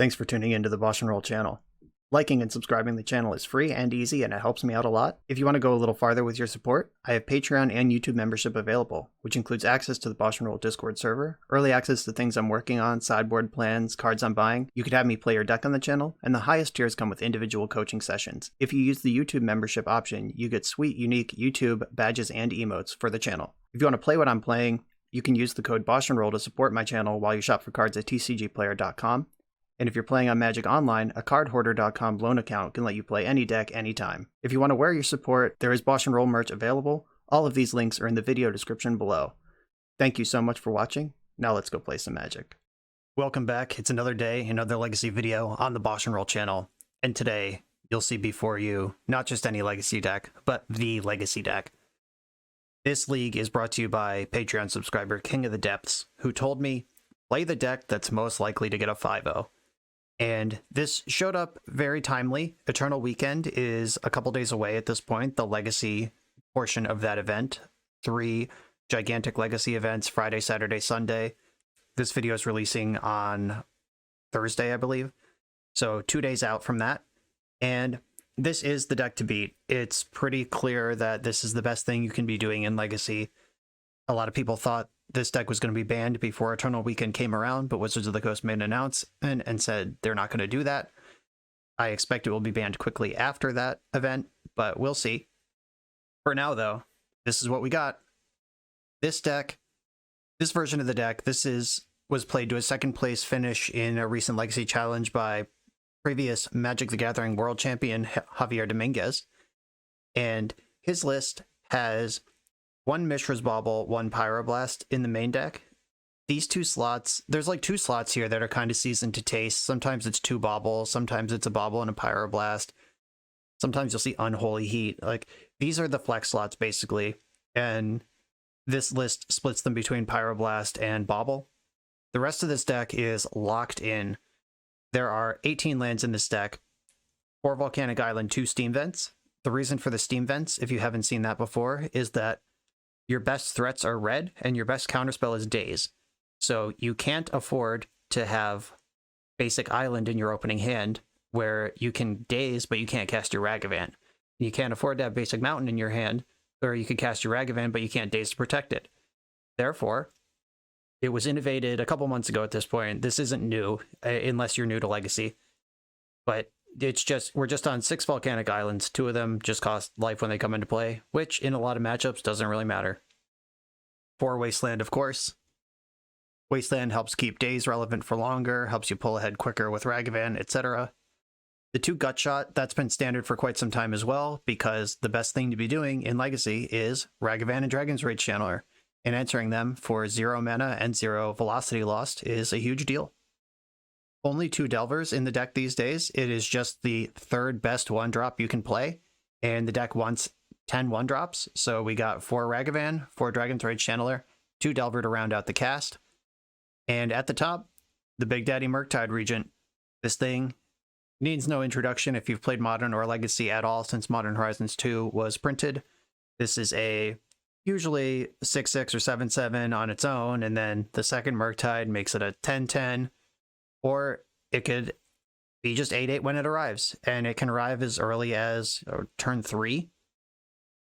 Thanks for tuning into the BoshNRoll channel. Liking and subscribing the channel is free and easy, and it helps me out a lot. If you want to go a little farther with your support, I have Patreon and YouTube membership available, which includes access to the BoshNRoll Discord server, early access to things I'm working on, sideboard plans, cards I'm buying. You could have me play your deck on the channel, and the highest tiers come with individual coaching sessions. If you use the YouTube membership option, you get sweet, unique YouTube badges and emotes for the channel. If you want to play what I'm playing, you can use the code BoshNRoll to support my channel while you shop for cards at tcgplayer.com. And if you're playing on Magic Online, a cardhoarder.com loan account can let you play any deck anytime. If you want to wear your support, there is BoshNRoll merch available. All of these links are in the video description below. Thank you so much for watching. Now let's go play some Magic. Welcome back. It's another day, another Legacy video on the BoshNRoll channel. And today, you'll see before you not just any Legacy deck, but the Legacy deck. This league is brought to you by Patreon subscriber King of the Depths, who told me, play the deck that's most likely to get a 5-0. And this showed up very timely. Eternal Weekend is a couple days away at this point, the Legacy portion of that event. 3 gigantic Legacy events, Friday, Saturday, Sunday. This video is releasing on Thursday, I believe. So 2 days out from that. And this is the deck to beat. It's pretty clear that this is the best thing you can be doing in Legacy. A lot of people thought this deck was going to be banned before Eternal Weekend came around, but Wizards of the Coast made an announcement and said they're not going to do that. I expect it will be banned quickly after that event, but we'll see. For now, though, this is what we got. This deck, this version of the deck, was played to a second place finish in a recent Legacy challenge by previous Magic the Gathering World Champion Javier Dominguez. And his list has 1 Mishra's Bauble, 1 Pyroblast in the main deck. These 2 slots, there's like 2 slots here that are kind of seasoned to taste. Sometimes it's 2 Bauble, sometimes it's a Bauble and a Pyroblast. Sometimes you'll see Unholy Heat. Like, these are the flex slots, basically. And this list splits them between Pyroblast and Bauble. The rest of this deck is locked in. There are 18 lands in this deck, 4 Volcanic Island, 2 Steam Vents. The reason for the Steam Vents, if you haven't seen that before, is that your best threats are red, and your best counterspell is Daze. So you can't afford to have basic Island in your opening hand, where you can Daze, but you can't cast your Ragavan. You can't afford to have basic Mountain in your hand, where you can cast your Ragavan, but you can't Daze to protect it. Therefore, it was innovated a couple months ago at this point. This isn't new, unless you're new to Legacy. But we're just on 6 Volcanic Islands. 2 of them just cost life when they come into play, which in a lot of matchups doesn't really matter. 4 Wasteland, of course. Wasteland helps keep Daze relevant for longer, helps you pull ahead quicker with Ragavan, etc. The 2 Gutshot, that's been standard for quite some time as well, because the best thing to be doing in Legacy is Ragavan and Dragon's Rage Channeler, and answering them for 0 mana and 0 velocity lost is a huge deal. Only 2 Delvers in the deck these days. It is just the 3rd best 1-drop you can play, and the deck wants 10 1-drops. So we got 4 Ragavan, 4 Dragon's Rage Channeler, 2 Delver to round out the cast. And at the top, the Big Daddy Murktide Regent. This thing needs no introduction if you've played Modern or Legacy at all since Modern Horizons 2 was printed. This is a usually 6/6 or 7/7 on its own, and then the second Murktide makes it a 10/10. Or it could be just 8/8 when it arrives, and it can arrive as early as turn 3.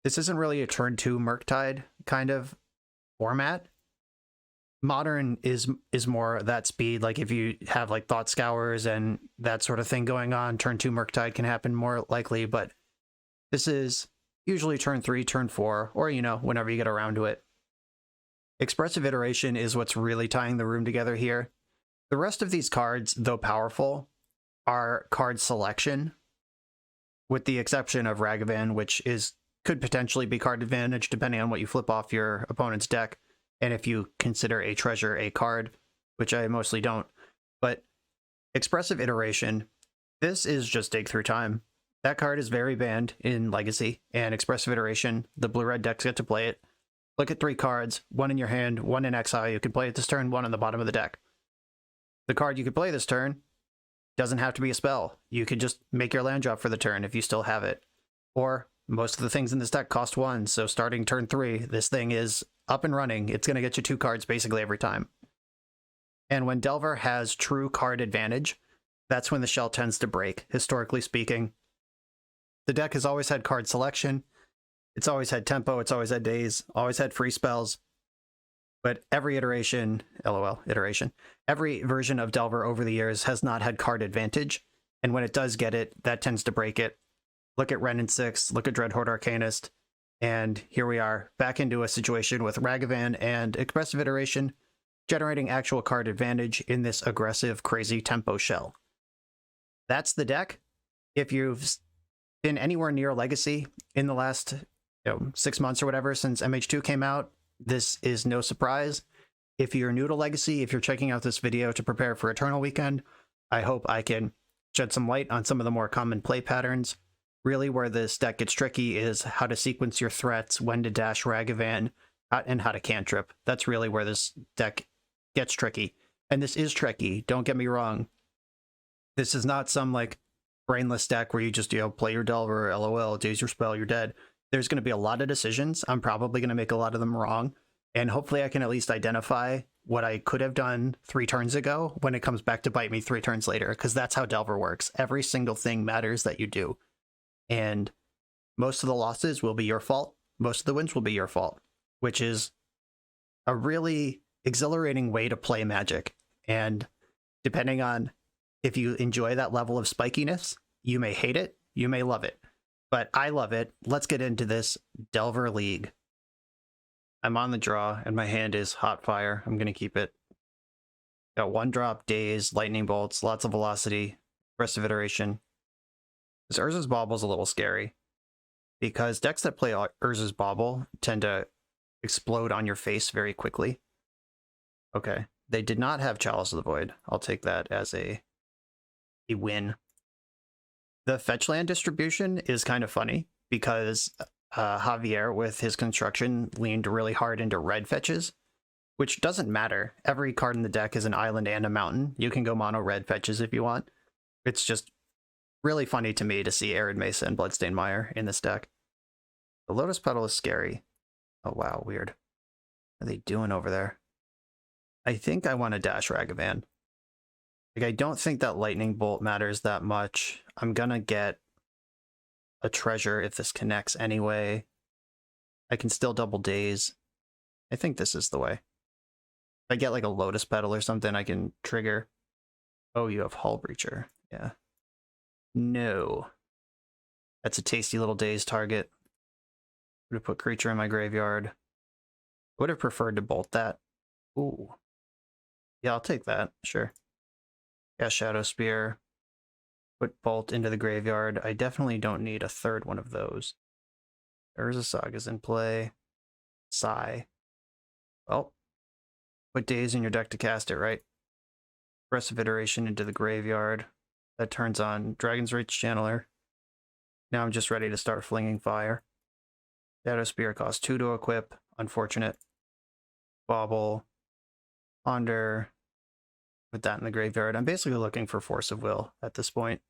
This isn't really a turn 2 Murktide kind of format. Modern is more that speed. Like if you have like Thought Scours and that sort of thing going on, turn 2 Murktide can happen more likely, but this is usually turn 3, turn 4, or whenever you get around to it. Expressive Iteration is what's really tying the room together here. The rest of these cards, though powerful, are card selection, with the exception of Ragavan, which could potentially be card advantage depending on what you flip off your opponent's deck, and if you consider a treasure a card, which I mostly don't. But Expressive Iteration, this is just Dig Through Time. That card is very banned in Legacy, and Expressive Iteration, the blue-red decks get to play it. Look at 3 cards, 1 in your hand, 1 in exile. You can play it this turn, 1 on the bottom of the deck. The card you could play this turn doesn't have to be a spell. You could just make your land drop for the turn if you still have it. Or most of the things in this deck cost 1, so starting turn 3, this thing is up and running. It's going to get you 2 cards basically every time. And when Delver has true card advantage, That's when the shell tends to break, historically speaking. The deck has always had card selection. It's always had tempo. It's always had days. Always had free spells. But every iteration, LOL, iteration, every version of Delver over the years has not had card advantage. And when it does get it, that tends to break it. Look at Ren and 6, look at Dreadhorde Arcanist. And here we are, back into a situation with Ragavan and Expressive Iteration, generating actual card advantage in this aggressive, crazy tempo shell. That's the deck. If you've been anywhere near Legacy in the last 6 months or whatever since MH2 came out, this is no surprise. If you're new to Legacy, if you're checking out this video to prepare for Eternal Weekend, I hope I can shed some light on some of the more common play patterns. Really, where this deck gets tricky is how to sequence your threats, when to dash Ragavan, and how to cantrip. That's really where this deck gets tricky. And this is tricky, don't get me wrong. This is not some like brainless deck where you just play your Delver, LOL, daze your spell, you're dead. There's going to be a lot of decisions. I'm probably going to make a lot of them wrong. And hopefully I can at least identify what I could have done 3 turns ago when it comes back to bite me 3 turns later, because that's how Delver works. Every single thing matters that you do. And most of the losses will be your fault. Most of the wins will be your fault, which is a really exhilarating way to play Magic. And depending on if you enjoy that level of spikiness, you may hate it, you may love it. But I love it. Let's get into this Delver League. I'm on the draw, and my hand is hot fire. I'm going to keep it. Got 1-drop, daze, lightning bolts, lots of velocity, Expressive Iteration. This Urza's Bauble is a little scary, because decks that play Urza's Bauble tend to explode on your face very quickly. Okay, they did not have Chalice of the Void. I'll take that as a win. The fetch land distribution is kind of funny, because Javier, with his construction, leaned really hard into red fetches, which doesn't matter. Every card in the deck is an island and a mountain. You can go mono red fetches if you want. It's just really funny to me to see Arid Mesa and Bloodstained Mire in this deck. The Lotus Petal is scary. Oh wow, weird. What are they doing over there? I think I want to dash Ragavan. Like, I don't think that Lightning Bolt matters that much. I'm gonna get a treasure if this connects anyway. I can still double daze. I think this is the way. If I get like a Lotus Petal or something, I can trigger. Oh, you have Hull Breacher. Yeah. No. That's a tasty little daze target. Would have put creature in my graveyard. Would have preferred to bolt that. Ooh. Yeah, I'll take that. Sure. Yeah, Shadow Spear. Put bolt into the graveyard. I definitely don't need a third one of those. Urza Saga's in play. Sigh. Well, put daze in your deck to cast it, right? Expressive Iteration into the graveyard. That turns on Dragon's Rage Channeler. Now I'm just ready to start flinging fire. Shadow Spear costs 2 to equip. Unfortunate. Bauble. Ponder. Put that in the graveyard. I'm basically looking for Force of Will at this point.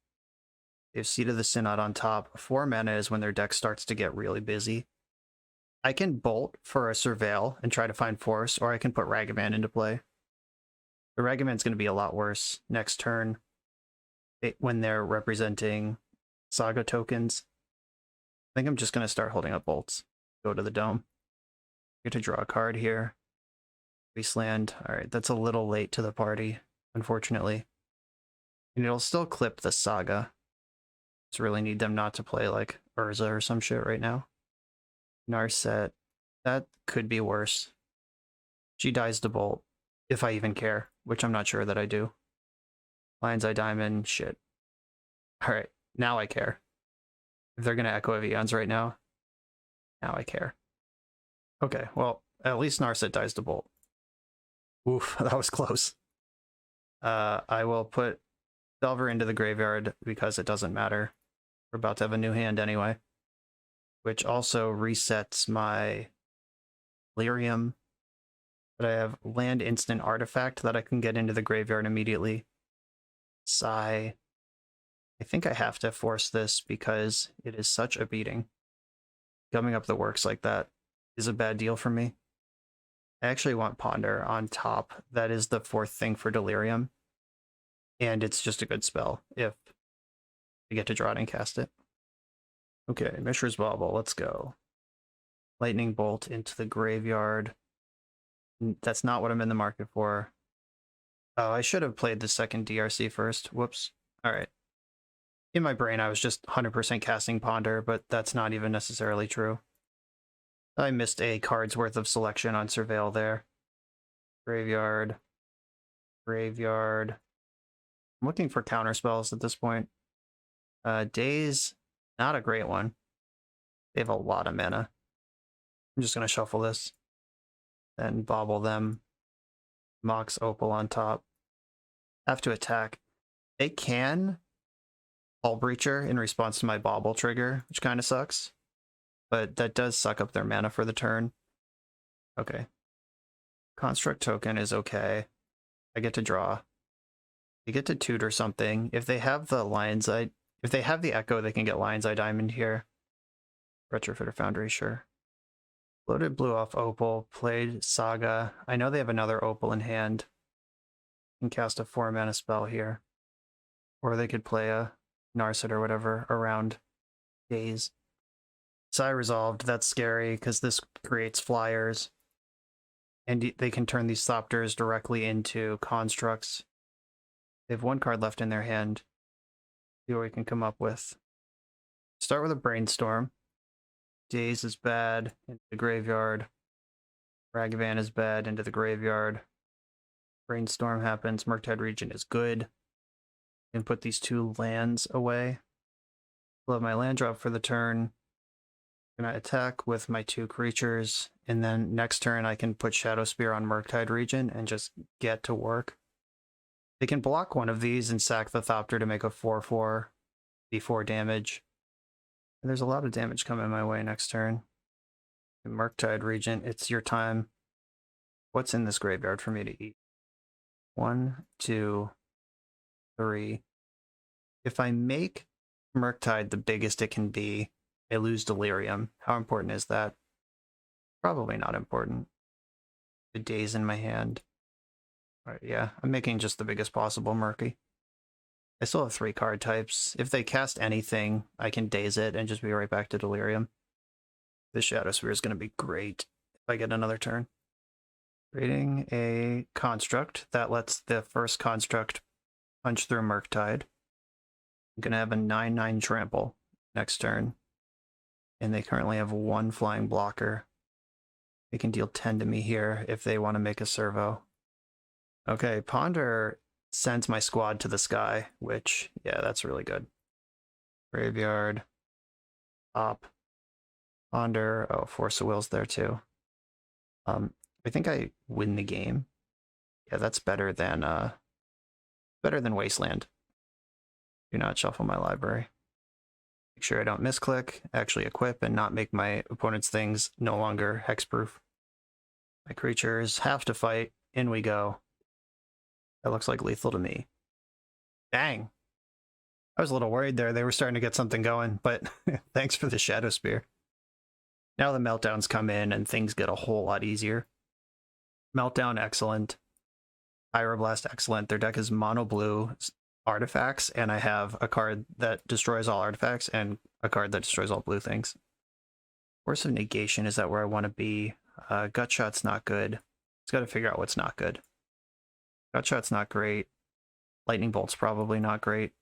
They have Seed of the Synod on top. 4 mana is when their deck starts to get really busy. I can bolt for a Surveil and try to find Force, or I can put Ragavan into play. The Ragavan's going to be a lot worse next turn when they're representing Saga tokens. I think I'm just going to start holding up bolts. Go to the dome. Get to draw a card here. Wasteland. Alright, that's a little late to the party, unfortunately. And it'll still clip the Saga. Just really need them not to play like Urza or some shit right now. Narset. That could be worse. She dies to bolt, if I even care, which I'm not sure that I do. Lion's Eye Diamond, shit. Alright, now I care. If they're gonna Echo of Eons right now I care. Okay, well, at least Narset dies to bolt. Oof, that was close. I will put Delver into the graveyard because it doesn't matter. We're about to have a new hand anyway. Which also resets my Lyrium. But I have land instant artifact that I can get into the graveyard immediately. Sigh. I think I have to force this because it is such a beating. Coming up the works like that is a bad deal for me. I actually want Ponder on top. That is the 4th thing for Delirium. And it's just a good spell if I get to draw it and cast it. Okay, Mishra's Bauble, let's go. Lightning Bolt into the graveyard. That's not what I'm in the market for. Oh, I should have played the second DRC first. Whoops. Alright. In my brain, I was just 100% casting Ponder, but that's not even necessarily true. I missed a card's worth of selection on Surveil there. Graveyard. Graveyard. I'm looking for counter spells at this point. Daze, not a great one. They have a lot of mana. I'm just going to shuffle this. Then bobble them. Mox Opal on top. Have to attack. They can Hull Breacher in response to my bobble trigger, which kind of sucks. But that does suck up their mana for the turn. Okay. Construct token is okay. I get to draw. I get to tutor something. If they have the Lion's Eye, if they have the Echo, they can get Lion's Eye Diamond here. Retrofitter Foundry, sure. Loaded Blue off Opal, played Saga. I know they have another Opal in hand. Can cast a 4-mana spell here. Or they could play a Narset or whatever around Daze. Psi Resolved, that's scary because this creates flyers. And they can turn these Thopters directly into constructs. They have one card left in their hand. See what we can come up with. Start with a Brainstorm. Daze is bad, into the graveyard. Ragavan is bad, into the graveyard. Brainstorm happens, Murktide Regent is good. And put these 2 lands away. Love my land drop for the turn. I'm gonna attack with my 2 creatures, and then next turn I can put Shadow Spear on Murktide Regent and just get to work. They can block one of these and sack the Thopter to make a 4/4 D4 damage. And there's a lot of damage coming my way next turn. Murktide Regent, it's your time. What's in this graveyard for me to eat? 1, 2, 3. If I make Murktide the biggest it can be, I lose Delirium. How important is that? Probably not important. The Daze in my hand. Alright, yeah, I'm making just the biggest possible Murky. I still have 3 card types. If they cast anything, I can Daze it and just be right back to Delirium. This Shadow Sphere is going to be great if I get another turn. Creating a construct that lets the first construct punch through Murktide. I'm going to have a 9/9 trample next turn. And they currently have 1 flying blocker. They can deal 10 to me here if they want to make a servo. Okay, Ponder sends my squad to the sky, which, yeah, that's really good. Graveyard. Top. Ponder. Oh, Force of Will's there too. I think I win the game. Yeah, that's better than Wasteland. Do not shuffle my library. Make sure I don't misclick, actually equip, and not make my opponent's things no longer hexproof. My creatures have to fight. In we go. That looks like lethal to me. Dang. I was a little worried there. They were starting to get something going, but thanks for the Shadow Spear. Now the meltdowns come in and things get a whole lot easier. Meltdown, excellent. Pyroblast, excellent. Their deck is mono blue artifacts, and I have a card that destroys all artifacts and a card that destroys all blue things. Force of Negation, is that where I want to be? Gutshot's not good. Just got to figure out what's not good. Gutshot's not great. Lightning Bolt's probably not great.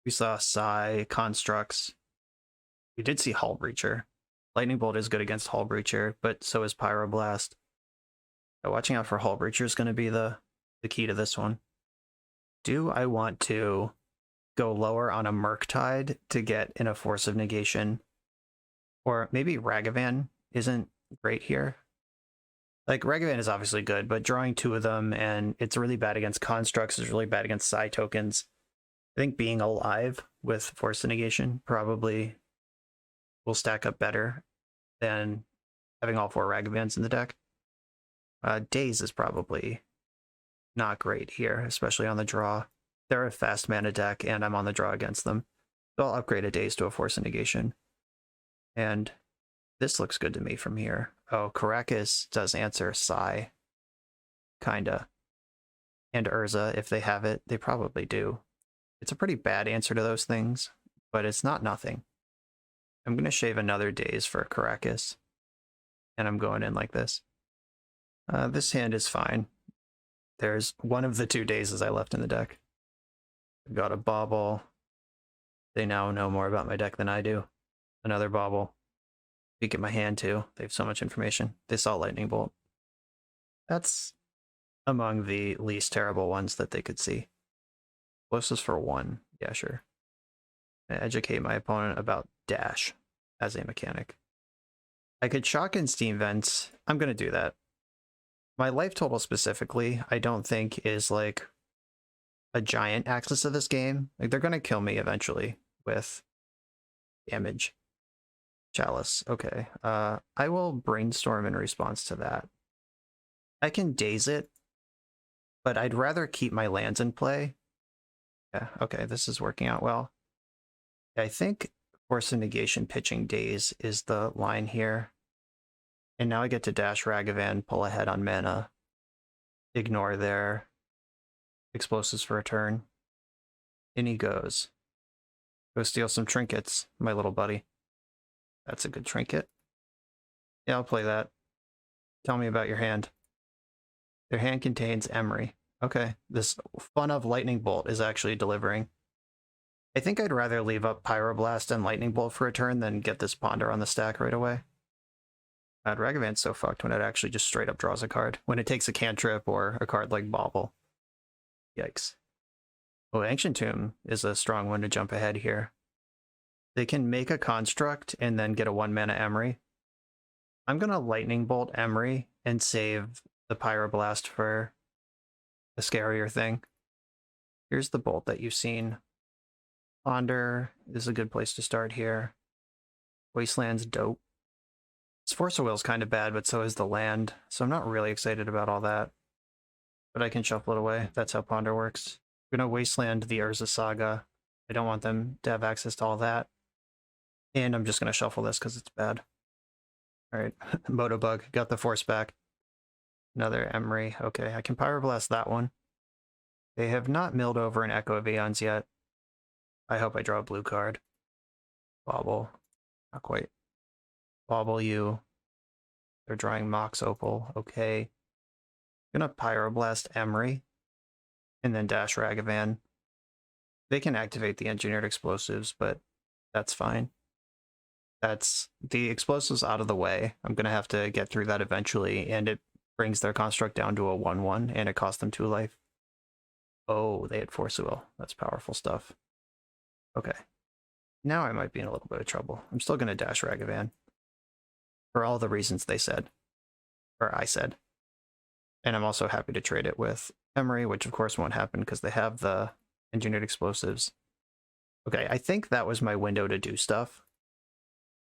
We saw Psi, Constructs. We did see Hull Breacher. Lightning Bolt is good against Hull Breacher, but so is Pyroblast. So watching out for Hull Breacher is going to be the key to this one. Do I want to go lower on a Murktide to get in a Force of Negation? Or maybe Ragavan isn't great here. Like, Ragavan is obviously good, but drawing 2 of them, and it's really bad against Constructs, is really bad against Psi tokens. I think being alive with Force of Negation probably will stack up better than having all 4 Ragavans in the deck. Daze is probably not great here, especially on the draw. They're a fast mana deck, and I'm on the draw against them. So I'll upgrade a Daze to a Force of Negation. And this looks good to me from here. Oh, Caracas does answer Psi. Kinda. and Urza if they have it. They probably do. It's a pretty bad answer to those things, but it's not nothing. I'm going to shave another Daze for Caracas, and I'm going in like this. This hand is fine. There's one of the 2 Dazes I left in the deck. I've got a Bauble. They now know more about my deck than I do. Another Bauble. Peek at my hand too. They have so much information. They saw Lightning Bolt. That's among the least terrible ones that they could see. Closest for 1. Yeah, sure. I educate my opponent about dash as a mechanic. I could shock in Steam Vents. I'm going to do that. My life total specifically, I don't think is like a giant axis of this game. Like, they're going to kill me eventually with damage. Chalice. Okay. I will brainstorm in response to that. I can daze it, but I'd rather keep my lands in play. Yeah, okay, this is working out well. I think Force of Negation pitching Daze is the line here. And now I get to dash Ragavan, pull ahead on mana, ignore their explosives for a turn. In he goes. Go steal some trinkets, my little buddy. That's a good trinket. Yeah, I'll play that. Tell me about your hand. Their hand contains Emery. Okay, this fun of Lightning Bolt is actually delivering. I think I'd rather leave up Pyroblast and Lightning Bolt for a turn than get this Ponder on the stack right away. Ragavan's so fucked when it actually just straight up draws a card. When it takes a cantrip or a card like Bauble. Yikes. Oh, Ancient Tomb is a strong one to jump ahead here. They can make a construct and then get a 1-mana Emery. I'm going to Lightning Bolt Emery and save the Pyroblast for a scarier thing. Here's the bolt that you've seen. Ponder is a good place to start here. Wasteland's dope. This Force of Will's kind of bad, but so is the land, so I'm not really excited about all that. But I can shuffle it away. That's how Ponder works. I'm going to Wasteland the Urza Saga. I don't want them to have access to all that. And I'm just going to shuffle this because it's bad. Alright, Motobug, got the force back. Another Emery. Okay, I can Pyroblast that one. They have not milled over an Echo of Aeons yet. I hope I draw a blue card. Bauble. Not quite. Bauble you. They're drawing Mox Opal. Okay. I'm gonna Pyroblast Emery. And then dash Ragavan. They can activate the Engineered Explosives, but that's fine. That's the explosives out of the way. I'm going to have to get through that eventually, and it brings their construct down to a 1/1, and it costs them 2 life. Oh, they had Force of Will. That's powerful stuff. Okay. Now I might be in a little bit of trouble. I'm still going to dash Ragavan. For all the reasons they said. Or I said. And I'm also happy to trade it with Emery, which of course won't happen because they have the Engineered Explosives. Okay, I think that was my window to do stuff.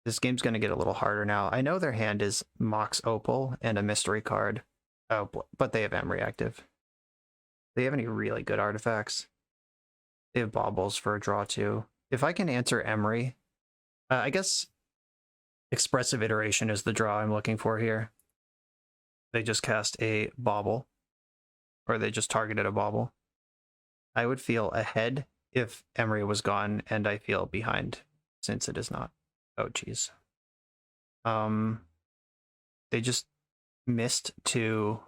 This game's going to get a little harder now. I know their hand is Mox Opal and a mystery card. Oh, but they have Emery active. Do they have any really good artifacts? They have Baubles for a draw too. If I can answer Emery, I guess Expressive Iteration is the draw I'm looking for here. They just cast a Bauble, or they just targeted a Bauble. I would feel ahead if Emery was gone, and I feel behind since it is not. Oh, geez. They just missed 2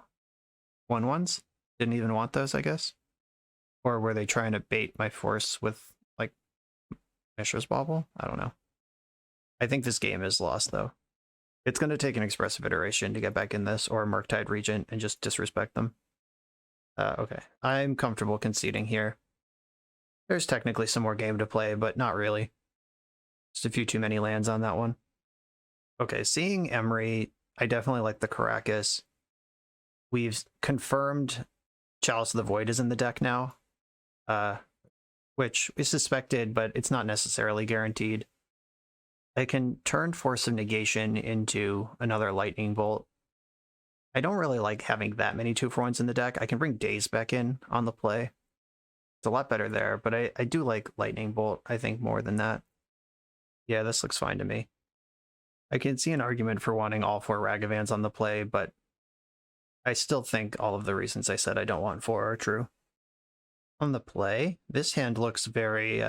1/1s. Didn't even want those, I guess. Or were they trying to bait my force with, like, Mishra's Bauble? I don't know. I think this game is lost, though. It's going to take an Expressive Iteration to get back in this, or Murktide Regent, and just disrespect them. Okay. I'm comfortable conceding here. There's technically some more game to play, but not really. Just a few too many lands on that one. Okay, seeing Emery, I definitely like the Caracas. We've confirmed Chalice of the Void is in the deck now, which is suspected, but it's not necessarily guaranteed. I can turn Force of Negation into another Lightning Bolt. I don't really like having that many 2-for-1s in the deck. I can bring Daze back in on the play. It's a lot better there, but I do like Lightning Bolt, I think, more than that. Yeah, this looks fine to me. I can see an argument for wanting all 4 Ragavans on the play, but I still think all of the reasons I said I don't want 4 are true. On the play, this hand looks very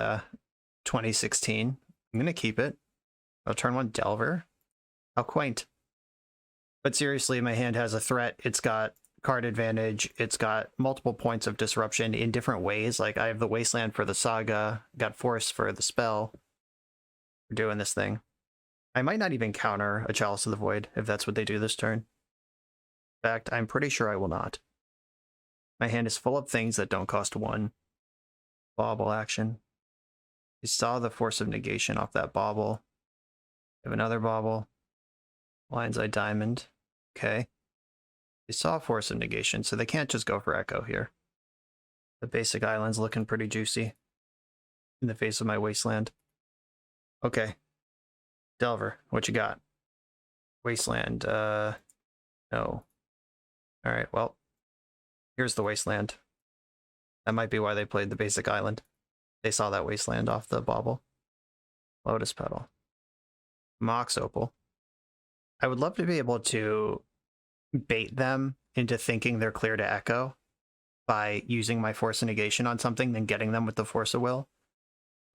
2016. I'm going to keep it. I'll turn 1 Delver. How quaint. But seriously, my hand has a threat. It's got card advantage. It's got multiple points of disruption in different ways. Like I have the Wasteland for the Saga, got Force for the spell. We're doing this thing. I might not even counter a Chalice of the Void if that's what they do this turn. In fact, I'm pretty sure I will not. My hand is full of things that don't cost 1. Bauble action. You saw the Force of Negation off that Bauble. You have another Bauble. Lion's Eye Diamond. Okay. They saw Force of Negation, so they can't just go for Echo here. The basic island's looking pretty juicy in the face of my Wasteland. Okay. Delver, what you got? Wasteland, no. Alright, well, here's the Wasteland. That might be why they played the basic island. They saw that Wasteland off the Bauble. Lotus Petal. Mox Opal. I would love to be able to bait them into thinking they're clear to Echo by using my Force of Negation on something than getting them with the Force of Will.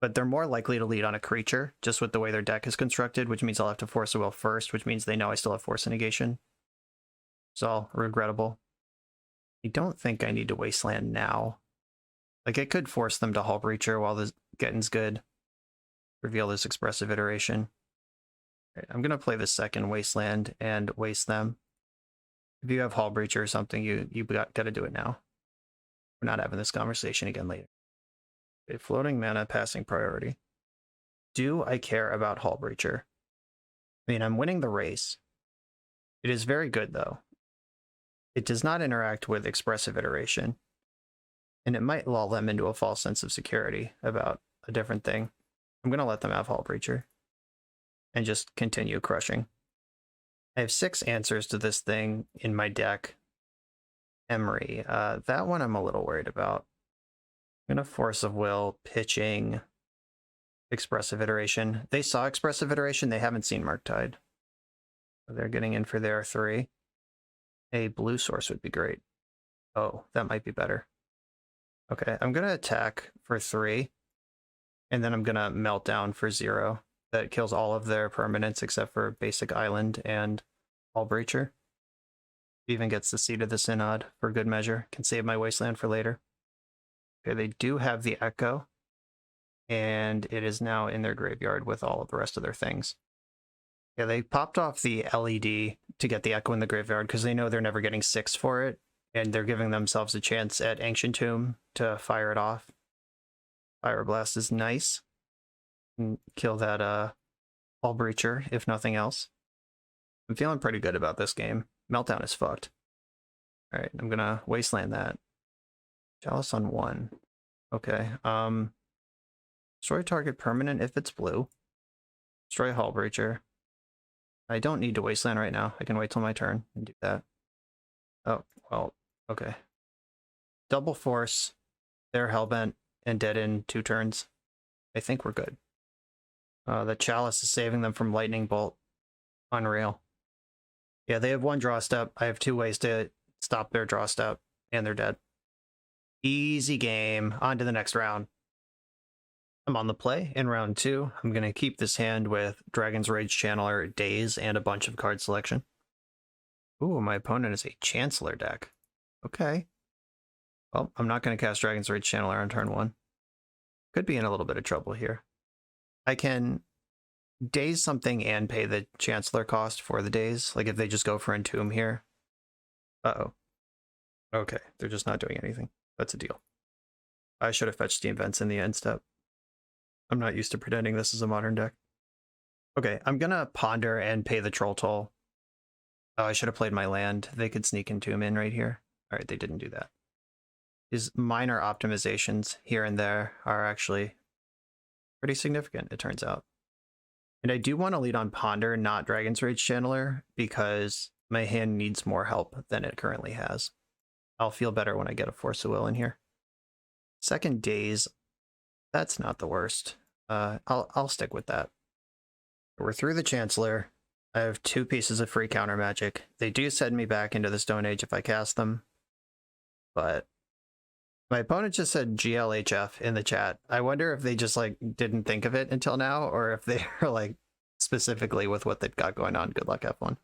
But they're more likely to lead on a creature, just with the way their deck is constructed, which means I'll have to Force of Will first, which means they know I still have Force of Negation. It's all regrettable. I don't think I need to Wasteland now. Like, I could force them to Hull Breacher while the getting's good. Reveal this Expressive Iteration. Right, I'm going to play the second Wasteland and waste them. If you have Hull Breacher or something, you got to do it now. We're not having this conversation again later. A floating mana passing priority. Do I care about Hull Breacher? I mean, I'm winning the race. It is very good, though. It does not interact with Expressive Iteration, and it might lull them into a false sense of security about a different thing. I'm going to let them have Hull Breacher and just continue crushing. I have 6 answers to this thing in my deck. Emery, that one I'm a little worried about. I'm going to Force of Will, pitching Expressive Iteration. They saw Expressive Iteration, they haven't seen Murktide. They're getting in for their 3. A blue source would be great. Oh, that might be better. Okay, I'm going to attack for 3, and then I'm going to melt down for 0. That kills all of their permanents except for Basic Island and Hull Breacher. Even gets the Seed of the Synod for good measure. Can save my Wasteland for later. Okay, they do have the Echo, and it is now in their graveyard with all of the rest of their things. Yeah, they popped off the LED to get the Echo in the graveyard because they know they're never getting 6 for it, and they're giving themselves a chance at Ancient Tomb to fire it off. Fire Blast is nice. And kill that Hull Breacher, if nothing else. I'm feeling pretty good about this game. Meltdown is fucked. Alright, I'm gonna Wasteland that. Chalice on 1. Okay, destroy target permanent if it's blue. Destroy Hull Breacher. I don't need to Wasteland right now. I can wait till my turn and do that. Oh, well, okay. Double Force. They're Hellbent and dead in 2 turns. I think we're good. The Chalice is saving them from Lightning Bolt. Unreal. Yeah, they have 1 draw step. I have 2 ways to stop their draw step, and they're dead. Easy game. On to the next round. I'm on the play in round 2. I'm going to keep this hand with Dragon's Rage Channeler, Daze, and a bunch of card selection. Ooh, my opponent is a Chancellor deck. Okay. Well, I'm not going to cast Dragon's Rage Channeler on turn 1. Could be in a little bit of trouble here. I can Daze something and pay the Chancellor cost for the Daze. Like if they just go for Entomb here. Uh-oh. Okay, they're just not doing anything. That's a deal. I should have fetched Steam Vents in the end step. I'm not used to pretending this is a modern deck. Okay, I'm gonna Ponder and pay the Troll Toll. Oh, I should have played my land. They could sneak Entomb in right here. Alright, they didn't do that. These minor optimizations here and there are actually pretty significant, it turns out. And I do want to lead on Ponder, not Dragon's Rage Channeler, because my hand needs more help than it currently has. I'll feel better when I get a Force of Will in here. Second Daze, that's not the worst. I'll stick with that. We're through the Chancellor. I have 2 pieces of free counter magic. They do send me back into the Stone Age if I cast them, but My opponent just said GLHF in the chat. I wonder if they just like didn't think of it until now, or if they are like specifically with what they've got going on. Good luck, F1.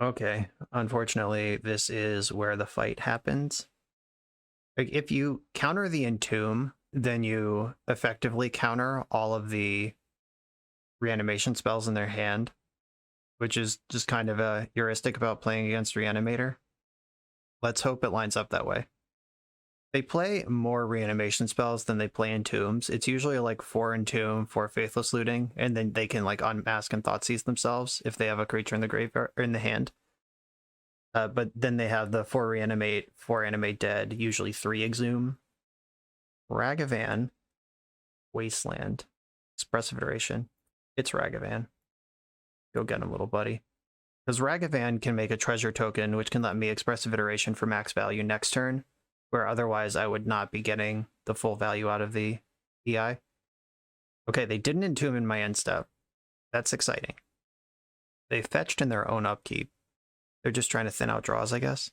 Okay, unfortunately, this is where the fight happens. Like, if you counter the Entomb, then you effectively counter all of the reanimation spells in their hand, which is just kind of a heuristic about playing against Reanimator. Let's hope it lines up that way. They play more reanimation spells than they play Entombs. It's usually like 4 Entomb, 4 Faithless Looting, and then they can like unmask and Thoughtseize themselves if they have a creature in the graveyard or in the hand. But then they have the 4 Reanimate, 4 Animate Dead, usually 3 Exhume. Ragavan, Wasteland, Expressive Iteration. It's Ragavan. Go get him, little buddy. Because Ragavan can make a treasure token, which can let me Expressive Iteration for max value next turn, where otherwise I would not be getting the full value out of the EI. Okay, they didn't Entomb in my end step. That's exciting. They fetched in their own upkeep. They're just trying to thin out draws, I guess.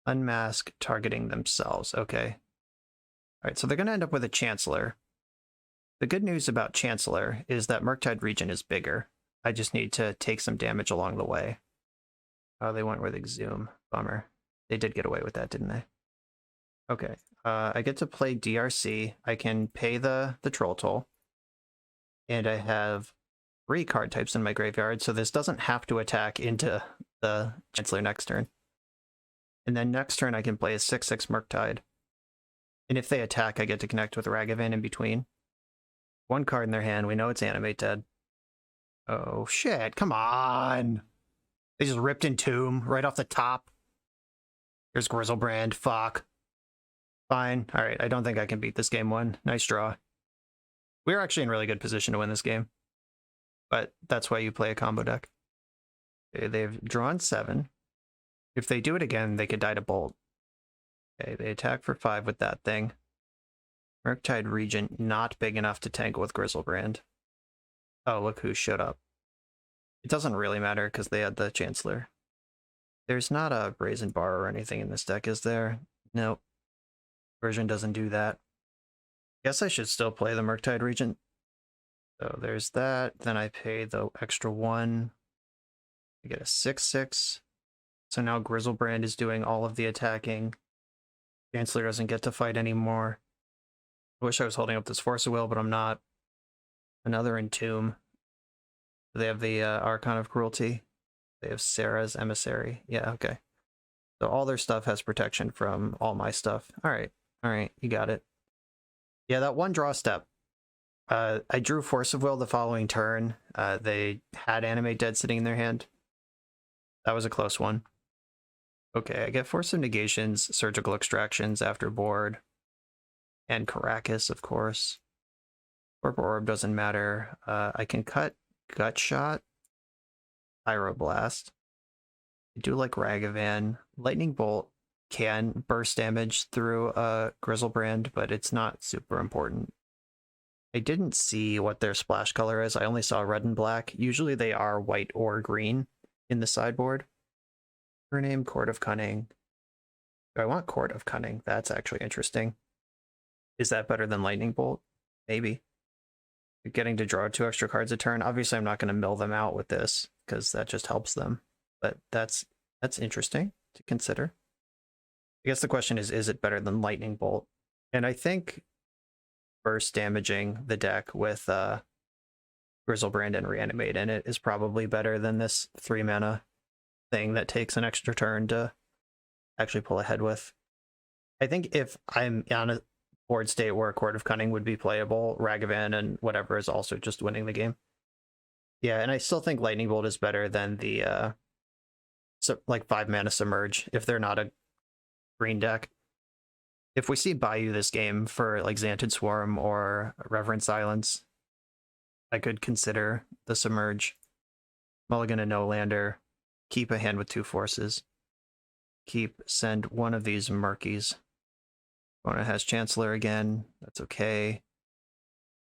Unmask, targeting themselves. Okay. All right, so they're going to end up with a Chancellor. The good news about Chancellor is that Murktide Regent is bigger. I just need to take some damage along the way. Oh, they went with Exhume. Bummer. They did get away with that, didn't they? Okay. I get to play DRC. I can pay the Troll Toll. And I have 3 card types in my graveyard, so this doesn't have to attack into the Chancellor next turn. And then next turn I can play a 6/6 Murktide. And if they attack, I get to connect with Ragavan in between. 1 card in their hand, we know it's Animate Dead. Oh shit, come on! They just ripped Entomb right off the top. Here's Grizzlebrand, fuck. Fine, alright, I don't think I can beat this game 1. Nice draw. We're actually in really good position to win this game. But that's why you play a combo deck. Okay, they've drawn 7. If they do it again, they could die to Bolt. Okay, they attack for 5 with that thing. Murktide Regent, not big enough to tangle with Grizzlebrand. Oh, look who showed up. It doesn't really matter because they had the Chancellor. There's not a Brazen Bar or anything in this deck, is there? Nope. Version doesn't do that. Guess I should still play the Murktide Regent. So there's that. Then I pay the extra 1. I get a 6/6. So now Grizzlebrand is doing all of the attacking. Chancellor doesn't get to fight anymore. I wish I was holding up this Force of Will, but I'm not. Another Entomb. They have the Archon of Cruelty. They have Sarah's Emissary. Yeah, okay. So all their stuff has protection from all my stuff. Alright, you got it. Yeah, that 1 draw step. I drew Force of Will the following turn. They had Animate Dead sitting in their hand. That was a close one. Okay, I get Force of Negations, Surgical Extractions after board. And Caracas, of course. Purple Orb doesn't matter. I can cut Gut Shot, Pyroblast. I do like Ragavan. Lightning Bolt can burst damage through Grizzlebrand, but it's not super important. I didn't see what their splash color is. I only saw red and black. Usually they are white or green in the sideboard. Her name, Court of Cunning. Do I want Court of Cunning? That's actually interesting. Is that better than Lightning Bolt? Maybe. Getting to draw 2 extra cards a turn. Obviously, I'm not going to mill them out with this because that just helps them. But that's interesting to consider. I guess the question is it better than Lightning Bolt? And I think burst damaging the deck with Grizzlebrand and Reanimate in it is probably better than this 3 mana thing that takes an extra turn to actually pull ahead with. I think if I'm on a board state where a Court of Cunning would be playable, Ragavan and whatever is also just winning the game. Yeah, and I still think Lightning Bolt is better than the like 5 mana Submerge if they're not a green deck. If we see Bayou this game for like Xanted Swarm or Reverent Silence, I could consider the Submerge. Mulligan and No-Lander. Keep a hand with 2 forces. Send one of these Murkies. Opponent has Chancellor again. That's okay.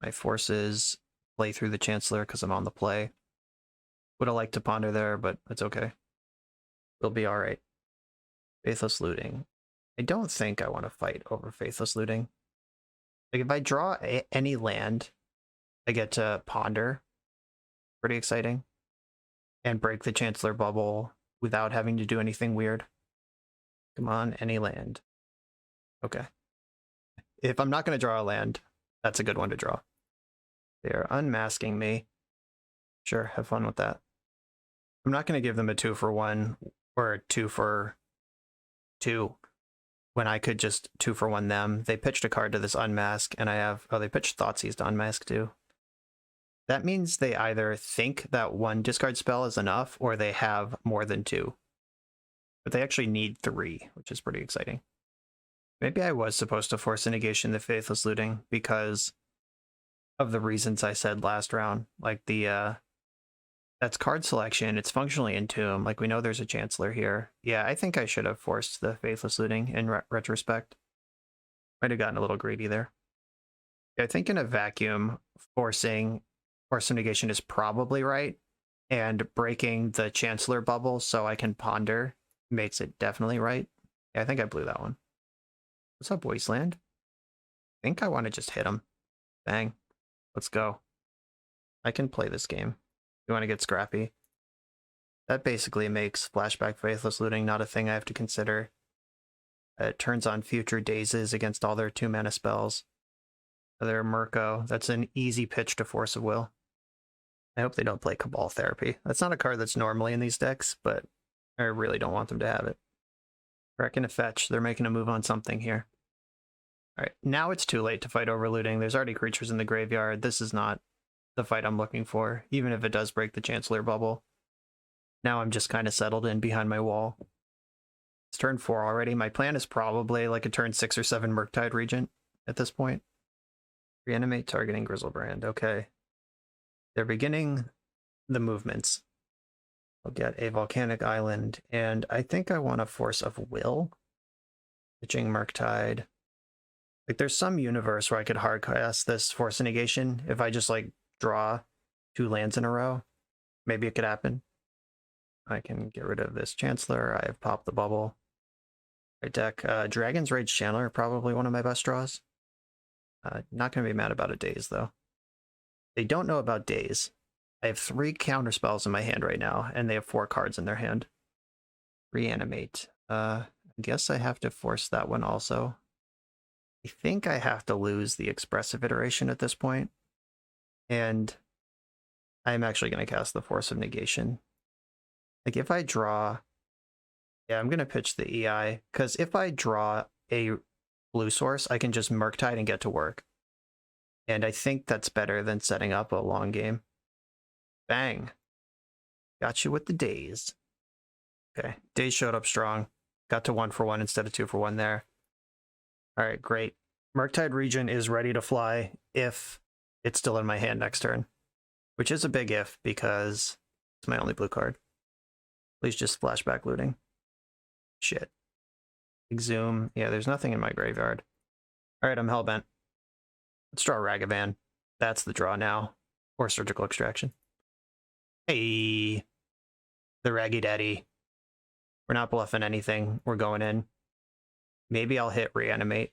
My forces play through the Chancellor because I'm on the play. Would have liked to ponder there, but it's okay. We'll be alright. Faithless Looting. I don't think I want to fight over Faithless Looting. Like, if I draw any land, I get to ponder. Pretty exciting. And break the Chancellor bubble without having to do anything weird. Come on, any land. Okay. If I'm not going to draw a land, that's a good one to draw. They're unmasking me. Sure, have fun with that. I'm not going to give them a 2-for-1 or a 2-for-2 when I could just 2-for-1 them. They pitched a card to this unmask, and I have... Oh, they pitched Thoughtseize to unmask too. That means they either think that one discard spell is enough, or they have more than 2. But they actually need 3, which is pretty exciting. Maybe I was supposed to force a negation the Faithless Looting because of the reasons I said last round. Like that's card selection, it's functionally Entomb. Like, we know there's a Chancellor here. Yeah, I think I should have forced the Faithless Looting in retrospect. Might have gotten a little greedy there. I think in a vacuum, forcing negation is probably right, and breaking the Chancellor bubble so I can ponder makes it definitely right. Yeah, I think I blew that one. What's up, Wasteland? I think I want to just hit him. Bang. Let's go. I can play this game. You want to get scrappy? That basically makes Flashback Faithless Looting not a thing I have to consider. It turns on future Dazes against all their 2-mana spells. They're Murko. That's an easy pitch to Force of Will. I hope they don't play Cabal Therapy. That's not a card that's normally in these decks, but I really don't want them to have it. Reckon a fetch. They're making a move on something here. Alright, now it's too late to fight over looting. There's already creatures in the graveyard. This is not the fight I'm looking for, even if it does break the Chancellor bubble. Now I'm just kind of settled in behind my wall. It's turn 4 already. My plan is probably like a turn 6 or 7 Murktide Regent at this point. Reanimate targeting Grizzlebrand. Okay. They're beginning the movements. I'll get a Volcanic Island, and I think I want a Force of Will. Pitching Murktide. Like, there's some universe where I could hardcast this Force of Negation. If I just, like, draw 2 lands in a row, maybe it could happen. I can get rid of this Chancellor. I have popped the bubble. Right deck. Dragon's Rage Chandler, probably one of my best draws. Not going to be mad about a Daze, though. They don't know about Daze. I have 3 counter spells in my hand right now, and they have 4 cards in their hand. Reanimate. I guess I have to force that one also. I think I have to lose the Expressive Iteration at this point. And I'm actually going to cast the Force of Negation. Like, if I draw... Yeah, I'm going to pitch the EI, because if I draw a blue source, I can just Murktide and get to work. And I think that's better than setting up a long game. Bang. Got you with the Daze. Okay, Daze showed up strong. Got to 1-for-1 instead of 2-for-1 there. Alright, great. Murktide Regent is ready to fly if it's still in my hand next turn. Which is a big if, because it's my only blue card. Please just flashback looting. Shit. Exhume. Yeah, there's nothing in my graveyard. Alright, I'm hellbent. Let's draw Ragavan. That's the draw now. Or Surgical Extraction. Hey! The Raggy Daddy. We're not bluffing anything. We're going in. Maybe I'll hit Reanimate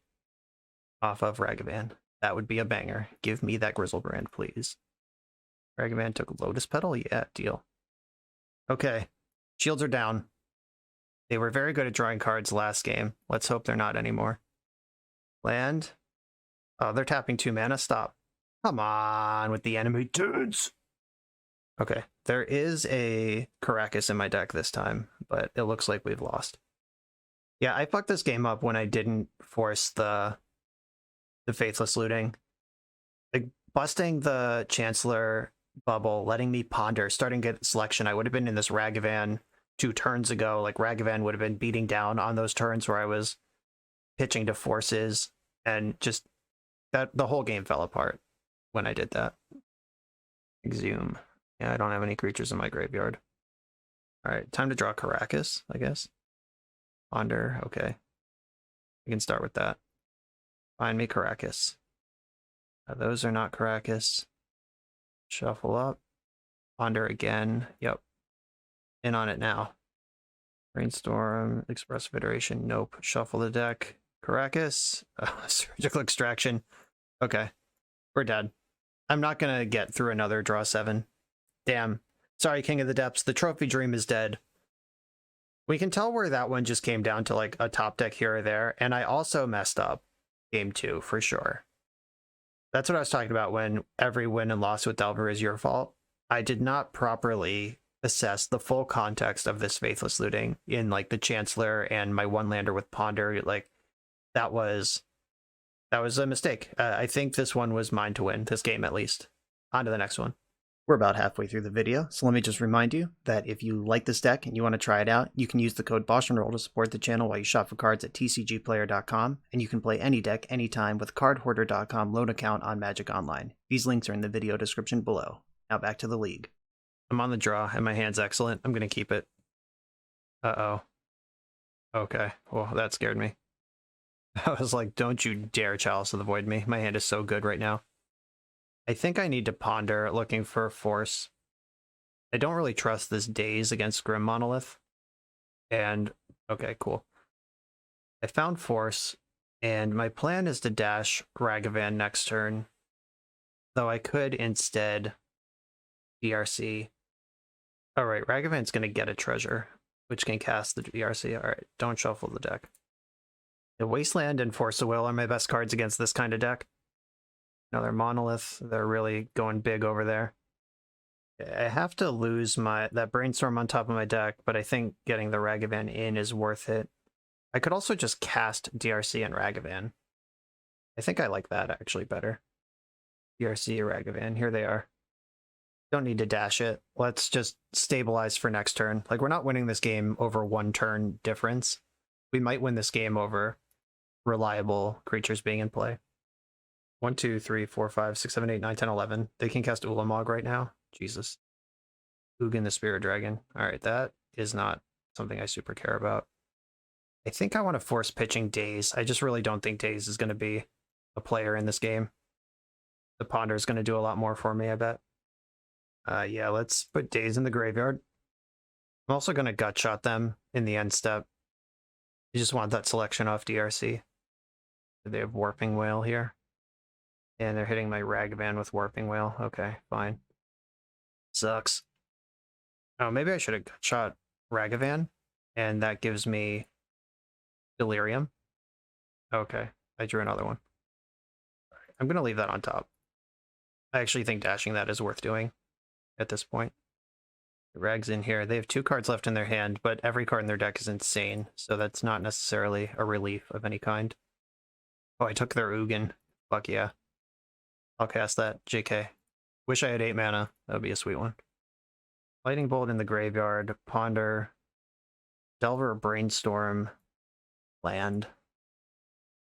off of Ragavan. That would be a banger. Give me that Grizzlebrand, please. Ragavan took Lotus Petal? Yeah, deal. Okay. Shields are down. They were very good at drawing cards last game. Let's hope they're not anymore. Land. Oh, they're tapping 2 mana. Stop. Come on with the enemy dudes. Okay. There is a Karakas in my deck this time, but it looks like we've lost. Yeah, I fucked this game up when I didn't force the Faithless Looting. Like, busting the Chancellor bubble, letting me ponder, starting to get selection. I would have been in this Ragavan 2 turns ago. Like, Ragavan would have been beating down on those turns where I was pitching to forces, and just that the whole game fell apart when I did that. Exhume. Yeah, I don't have any creatures in my graveyard. Alright, time to draw Karakas, I guess. Ponder, okay. We can start with that. Find me Karakas. Those are not Karakas. Shuffle up. Ponder again. Yep. In on it now. Brainstorm, Expressive Iteration, nope. Shuffle the deck. Caracas, Surgical Extraction. Okay, we're dead. I'm not gonna get through another draw 7. Damn. Sorry, King of the Depths. The Trophy Dream is dead. We can tell where that one just came down to like a top deck here or there, and I also messed up game 2 for sure. That's what I was talking about when every win and loss with Delver is your fault. I did not properly assess the full context of this Faithless Looting in like the Chancellor and my one lander with Ponder. Like that was a mistake. I think this one was mine to win, this game at least. On to the next one. We're about halfway through the video, so let me just remind you that if you like this deck and you want to try it out, you can use the code BoshNRoll to support the channel while you shop for cards at tcgplayer.com, and you can play any deck anytime with cardhoarder.com loan account on Magic Online. These links are in the video description below. Now back to the league. I'm on the draw, and my hand's excellent. I'm going to keep it. Uh-oh. Okay, well, that scared me. I was like, don't you dare Chalice of the Void me. My hand is so good right now. I think I need to ponder looking for Force. I don't really trust this Daze against Grim Monolith. And, okay, cool. I found Force, and my plan is to dash Ragavan next turn. Though I could instead DRC. Alright, Ragavan's going to get a treasure, which can cast the DRC. Alright, don't shuffle the deck. The Wasteland and Force of Will are my best cards against this kind of deck. Another Monolith. They're really going big over there. I have to lose that Brainstorm on top of my deck, but I think getting the Ragavan in is worth it. I could also just cast DRC and Ragavan. I think I like that actually better. DRC, Ragavan, here they are. Don't need to dash it. Let's just stabilize for next turn. Like, we're not winning this game over one turn difference. We might win this game over reliable creatures being in play. 1, 2, 3, 4, 5, 6, 7, 8, 9, 10, 11. They can cast Ulamog right now. Jesus. Ugin the Spirit Dragon. Alright, that is not something I super care about. I think I want to force pitching Daze. I just really don't think Daze is going to be a player in this game. The Ponder is going to do a lot more for me, I bet. Yeah, let's put Daze in the graveyard. I'm also going to gut shot them in the end step. You just want that selection off DRC. They have Warping Whale here. And they're hitting my Ragavan with Warping Whale. Okay, fine. Sucks. Oh, maybe I should have shot Ragavan, and that gives me Delirium. Okay, I drew another one. I'm going to leave that on top. I actually think dashing that is worth doing at this point. The Rag's in here. They have 2 cards left in their hand, but every card in their deck is insane, so that's not necessarily a relief of any kind. Oh, I took their Ugin. Fuck yeah. I'll cast that. JK. Wish I had 8 mana. That would be a sweet one. Lightning Bolt in the graveyard. Ponder. Delver, Brainstorm. Land.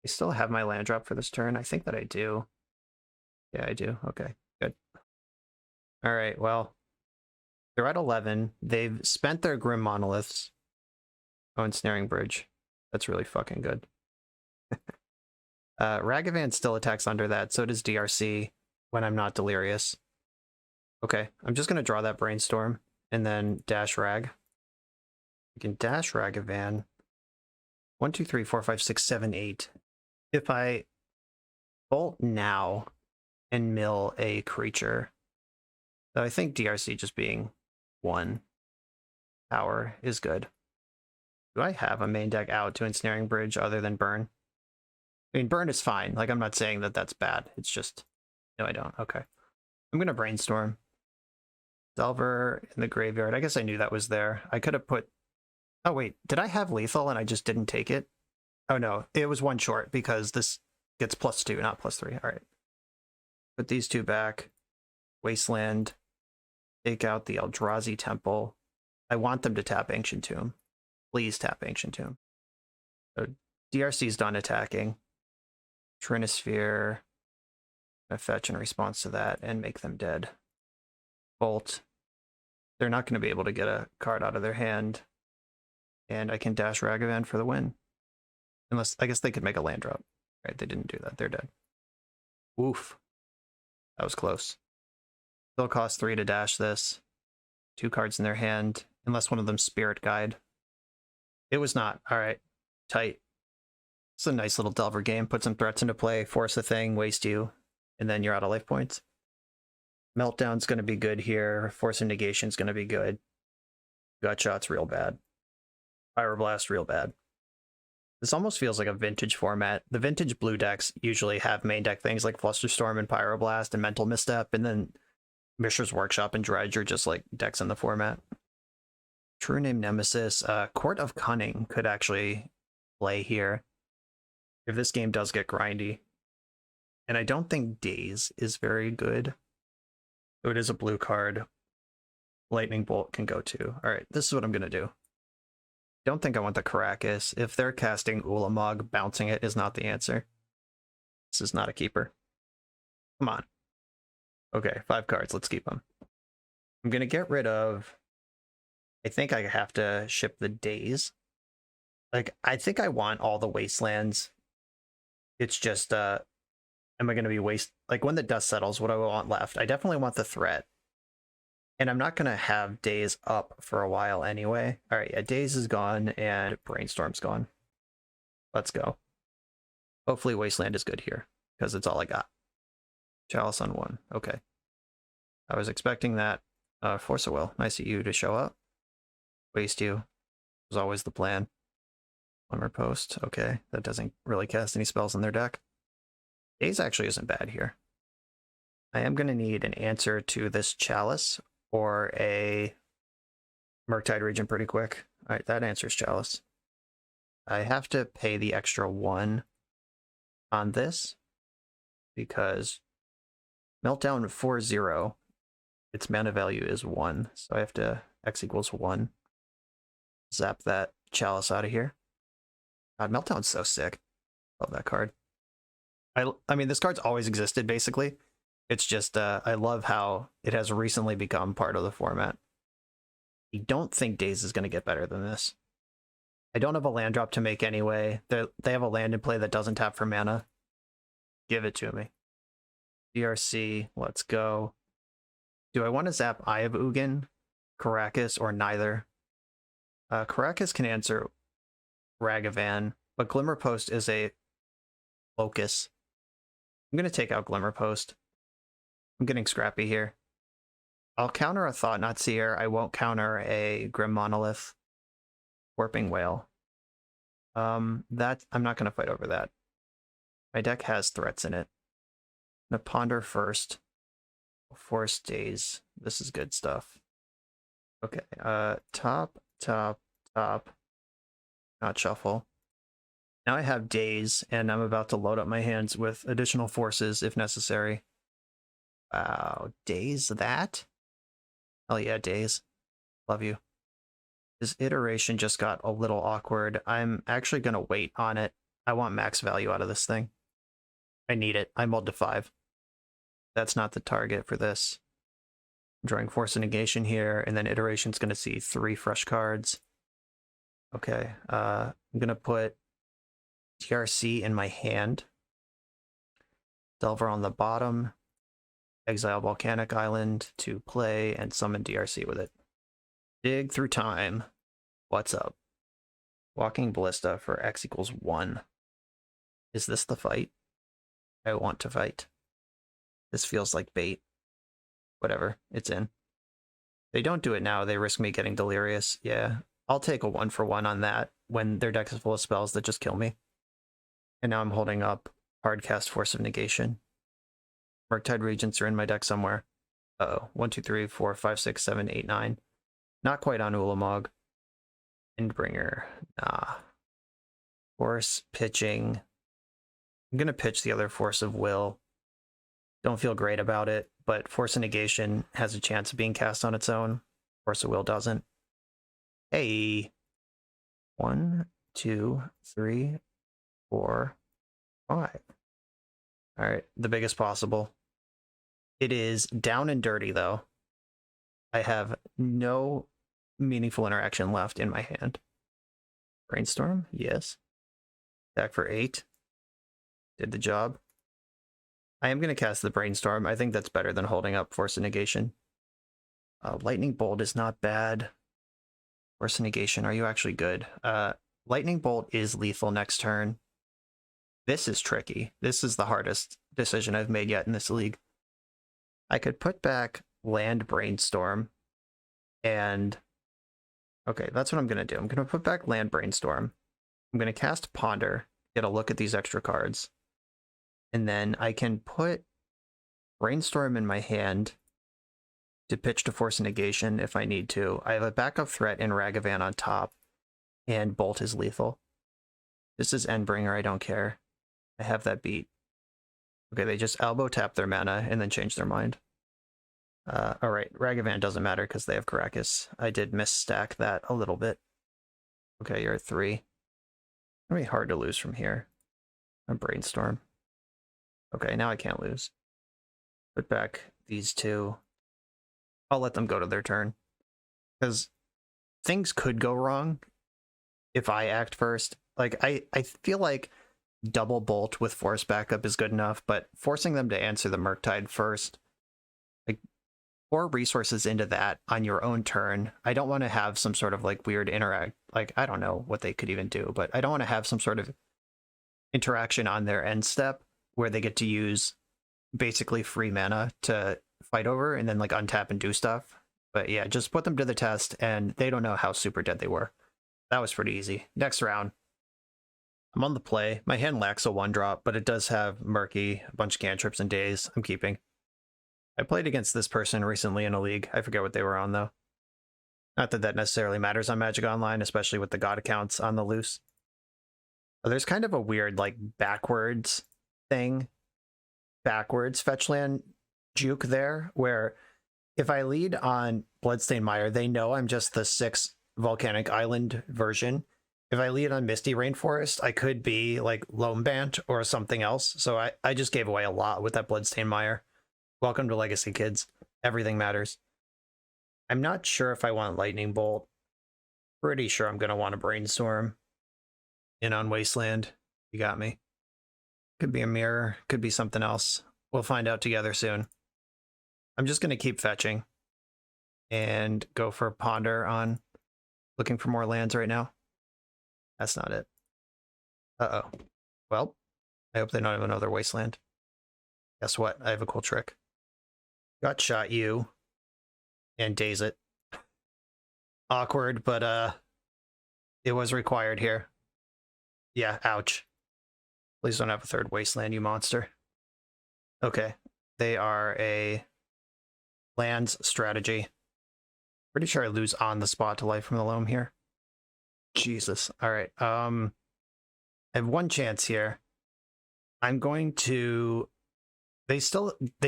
I still have my land drop for this turn. I think that I do. Yeah, I do. Okay, good. Alright, well. They're at 11. They've spent their Grim Monoliths. Oh, and Snaring Bridge. That's really fucking good. Ragavan still attacks under that, so does DRC when I'm not delirious. Okay, I'm just going to draw that Brainstorm and then dash Rag. You can dash Ragavan. 1, 2, 3, 4, 5, 6, 7, 8. If I bolt now and mill a creature, though I think DRC just being 1 power is good. Do I have a main deck out to Ensnaring Bridge other than Burn? I mean, Burn is fine. Like, I'm not saying that that's bad. It's just... No, I don't. Okay. I'm going to Brainstorm. Delver in the graveyard. I guess I knew that was there. I could have put... Oh, wait. Did I have Lethal and I just didn't take it? Oh, no. It was 1 short because this gets +2, not +3. All right. Put these 2 back. Wasteland. Take out the Eldrazi Temple. I want them to tap Ancient Tomb. Please tap Ancient Tomb. So DRC's done attacking. Trinisphere. I fetch in response to that and make them dead. Bolt. They're not going to be able to get a card out of their hand. And I can dash Ragavan for the win. Unless, I guess they could make a land drop. Right, they didn't do that. They're dead. Woof. That was close. They'll cost 3 to dash this. 2 cards in their hand. Unless one of them's Spirit Guide. It was not. All right. Tight. It's a nice little Delver game. Put some threats into play, force a thing, waste you, and then you're out of life points. Meltdown's going to be good here. Force and Negation's going to be good. Gutshot's real bad. Pyroblast real bad. This almost feels like a vintage format. The vintage blue decks usually have main deck things like Flusterstorm and Pyroblast and Mental Misstep, and then Mishra's Workshop and Dredge are just like decks in the format. True Name Nemesis. Court of Cunning could actually play here if this game does get grindy. And I don't think Daze is very good. So it is a blue card. Lightning Bolt can go too. All right, this is what I'm going to do. Don't think I want the Caracas. If they're casting Ulamog, bouncing it is not the answer. This is not a keeper. Come on. Okay, 5 cards. Let's keep them. I'm going to get rid of... I think I have to ship the Daze. Like, I think I want all the Wastelands. It's just, am I going to be like, when the dust settles, what do I want left? I definitely want the threat. And I'm not going to have Daze up for a while anyway. All right, yeah, Daze is gone and Brainstorm's gone. Let's go. Hopefully Wasteland is good here, because it's all I got. Chalice on 1. Okay. I was expecting that. Force of Will. Nice of you to show up. Waste you. Was always the plan. Glimmer Post. Okay, that doesn't really cast any spells in their deck. Daze actually isn't bad here. I am going to need an answer to this Chalice or a Murktide Regent pretty quick. All right, that answers Chalice. I have to pay the extra 1 on this because Meltdown 4/0, its mana value is 1, so I have to X equals 1. Zap that Chalice out of here. God, Meltdown's so sick. Love that card. I mean, this card's always existed, basically. It's just, I love how it has recently become part of the format. I don't think Daze is going to get better than this. I don't have a land drop to make anyway. They have a land in play that doesn't tap for mana. Give it to me. DRC, let's go. Do I want to zap Eye of Ugin, Caracas, or neither? Caracas can answer Ragavan, but Glimmer Post is a focus. I'm going to take out Glimmer Post. I'm getting scrappy here. I'll counter a Thought-Knot Seer. I won't counter a Grim Monolith. Warping Whale. I'm not going to fight over that. My deck has threats in it. I'm going to Ponder first. Force Daze. This is good stuff. Okay, top. Not shuffle. Now I have Daze, and I'm about to load up my hands with additional forces if necessary. Wow, Daze that? Hell yeah, Daze. Love you. This iteration just got a little awkward. I'm actually going to wait on it. I want max value out of this thing. I need it. I mulled to 5. That's not the target for this. I'm drawing Force and Negation here, and then iteration's going to see 3 fresh cards. Okay, I'm going to put TRC in my hand. Delver on the bottom. Exile Volcanic Island to play and summon DRC with it. Dig through time. What's up? Walking Ballista for X equals 1. Is this the fight? I want to fight. This feels like bait. Whatever, it's in. They don't do it now, they risk me getting delirious. Yeah, I'll take a 1-for-1 on that when their deck is full of spells that just kill me. And now I'm holding up Hardcast Force of Negation. Murktide Regents are in my deck somewhere. Uh-oh. 1, 2, 3, 4, 5, 6, 7, 8, 9. Not quite on Ulamog. Endbringer. Nah. Force pitching. I'm going to pitch the other Force of Will. Don't feel great about it, but Force of Negation has a chance of being cast on its own. Force of Will doesn't. Hey. 1, 2, 3, 4, 5. All right, the biggest possible. It is down and dirty, though. I have no meaningful interaction left in my hand. Brainstorm, yes. Back for 8. Did the job. I am going to cast the Brainstorm. I think that's better than holding up Force of Negation. Lightning Bolt is not bad. Force of Negation, are you actually good? Lightning Bolt is lethal next turn. This is tricky. This is the hardest decision I've made yet in this league. I could put back Land Brainstorm and... Okay, that's what I'm going to do. I'm going to put back Land Brainstorm. I'm going to cast Ponder, get a look at these extra cards. And then I can put Brainstorm in my hand to pitch to force a negation if I need to. I have a backup threat in Ragavan on top, and Bolt is lethal. This is Endbringer, I don't care. I have that beat. Okay, they just elbow tap their mana and then change their mind. Alright, Ragavan doesn't matter because they have Caracas. I did misstack that a little bit. Okay, you're at 3. It's gonna be hard to lose from here. A Brainstorm. Okay, now I can't lose. Put back these two. I'll let them go to their turn. Because things could go wrong if I act first. Like, I feel like double Bolt with force backup is good enough, but forcing them to answer the Murktide first, like, pour resources into that on your own turn. I don't want to have some sort of like weird interact, like, I don't know what they could even do, but I don't want to have some sort of interaction on their end step where they get to use basically free mana to fight over and then like untap and do stuff. But yeah, just put them to the test, and they don't know how super dead they were. That was pretty easy. Next round. I'm on the play. My hand lacks a 1-drop, but it does have Murky, a bunch of cantrips and days I'm keeping. I played against this person recently in a league. I forget what they were on, though. Not that that necessarily matters on Magic Online, especially with the God accounts on the loose. There's kind of a weird, like, backwards thing. Backwards fetchland juke there, where if I lead on Bloodstained Mire, they know I'm just the 6 Volcanic Island version. If I lead on Misty Rainforest, I could be like Loambant or something else. So I just gave away a lot with that Bloodstained Mire. Welcome to Legacy, kids. Everything matters. I'm not sure if I want Lightning Bolt. Pretty sure I'm going to want a Brainstorm. In on Wasteland. You got me. Could be a mirror. Could be something else. We'll find out together soon. I'm just going to keep fetching. And go for Ponder on looking for more lands right now. That's not it. Uh-oh. Well, I hope they don't have another Wasteland. Guess what? I have a cool trick. Gut Shot you. And daze it. Awkward, but it was required here. Yeah, ouch. Please don't have a third Wasteland, you monster. Okay. They are a lands strategy. Pretty sure I lose on the spot to Life from the Loam here. Jesus. All right. I have one chance here. I'm going to... They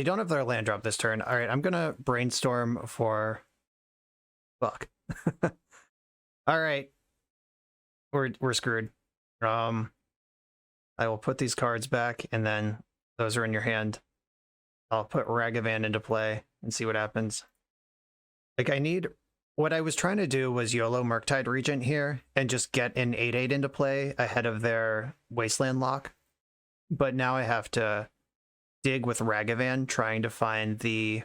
don't have their land drop this turn. All right, I'm going to Brainstorm for... Fuck. All right. We're screwed. I will put these cards back, and then those are in your hand. I'll put Ragavan into play and see what happens. Like, what I was trying to do was YOLO Murktide Regent here and just get an 8/8 into play ahead of their Wasteland lock. But now I have to dig with Ragavan trying to find the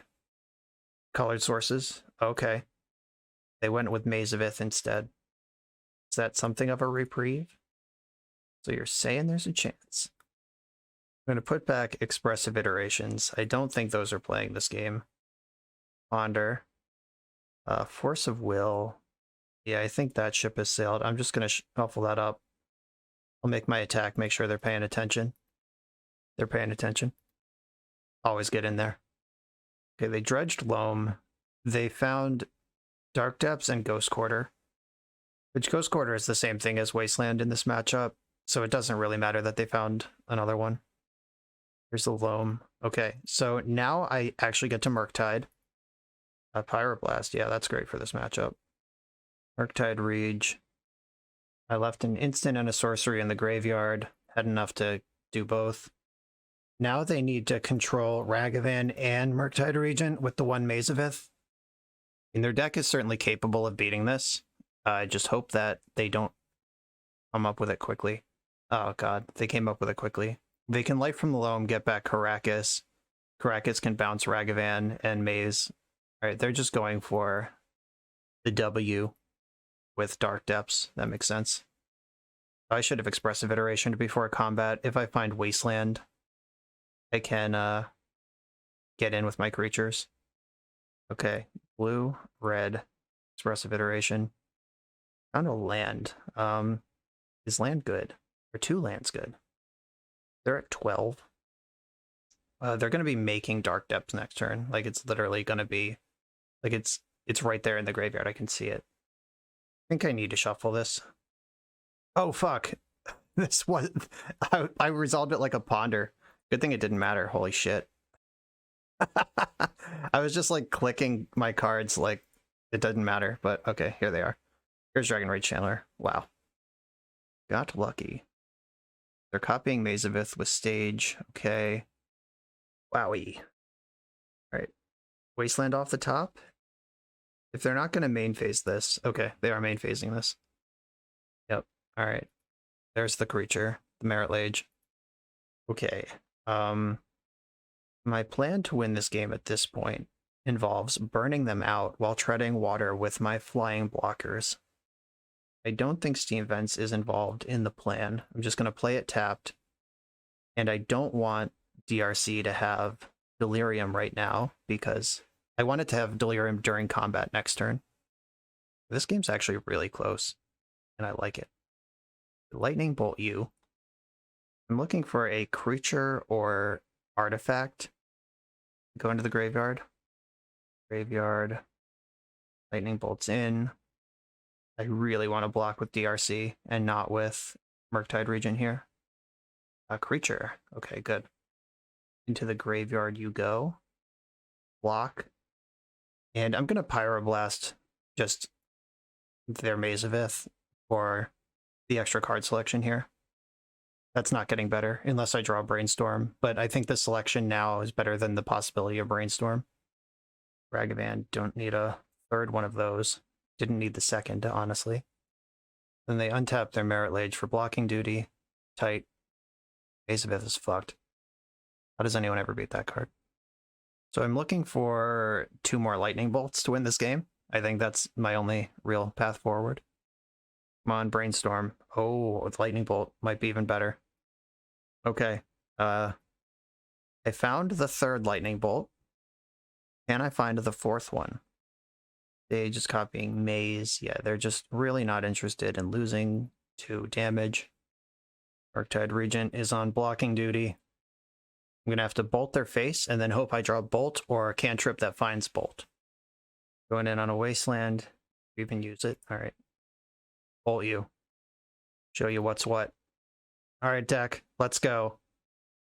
colored sources. Okay. They went with Maze of Ith instead. Is that something of a reprieve? So you're saying there's a chance. I'm going to put back Expressive Iterations. I don't think those are playing this game. Ponder. Force of Will. Yeah, I think that ship has sailed. I'm just going to shuffle that up. I'll make my attack, make sure they're paying attention. They're paying attention. Always get in there. Okay, they dredged Loam. They found Dark Depths and Ghost Quarter. Which Ghost Quarter is the same thing as Wasteland in this matchup, so it doesn't really matter that they found another one. Here's the Loam. Okay, so now I actually get to Murktide. Pyroblast, yeah, that's great for this matchup. Murktide Regent. I left an instant and a sorcery in the graveyard. Had enough to do both. Now they need to control Ragavan and Murktide Regent with the one Maze of Ith. And their deck is certainly capable of beating this. I just hope that they don't come up with it quickly. Oh god, they came up with it quickly. They can Life from the Loam, get back Caracas. Caracas can bounce Ragavan and Maze. Alright, they're just going for the W with Dark Depths. That makes sense. I should have Expressive Iteration before combat. If I find Wasteland, I can get in with my creatures. Okay, blue, red, Expressive Iteration. Found a land. Is land good? Are 2 lands good? They're at 12. They're going to be making Dark Depths next turn. Like, it's literally going to be... Like, it's right there in the graveyard. I can see it. I think I need to shuffle this. Oh, fuck. This was... I resolved it like a ponder. Good thing it didn't matter. Holy shit. I was just, like, clicking my cards like it didn't matter. But, okay, here they are. Here's Dragon Rage Chandler. Wow. Got lucky. They're copying Maze of Ith with Stage. Okay. Wowie. Alright. Wasteland off the top. If they're not going to main phase this. Okay, they are main phasing this. Yep. Alright. There's the creature. The Merit Lage. Okay. My plan to win this game at this point involves burning them out while treading water with my flying blockers. I don't think Steam Vents is involved in the plan. I'm just going to play it tapped. And I don't want DRC to have Delirium right now, because I want it to have Delirium during combat next turn. This game's actually really close, and I like it. Lightning Bolt you. I'm looking for a creature or artifact. Go into the graveyard. Graveyard. Lightning Bolt's in. I really want to block with DRC and not with Murktide Regent here. A creature. Okay, good. Into the graveyard you go. Block. And I'm going to Pyroblast just their Maze of Ith for the extra card selection here. That's not getting better unless I draw Brainstorm, but I think the selection now is better than the possibility of Brainstorm. Ragavan, don't need a third one of those. Didn't need the second, honestly. Then they untap their Merit Lage for blocking duty. Tight. Maze of Ith is fucked. How does anyone ever beat that card? So I'm looking for 2 more Lightning Bolts to win this game. I think that's my only real path forward. Come on, Brainstorm. Oh, with Lightning Bolt might be even better. Okay. I found the 3rd Lightning Bolt. Can I find the 4th one? They just copying Maze. Yeah, they're just really not interested in losing to damage. Murktide Regent is on blocking duty. I'm going to have to bolt their face and then hope I draw Bolt or a cantrip that finds Bolt. Going in on a Wasteland. Even use it. All right. Bolt you. Show you what's what. All right, deck. Let's go.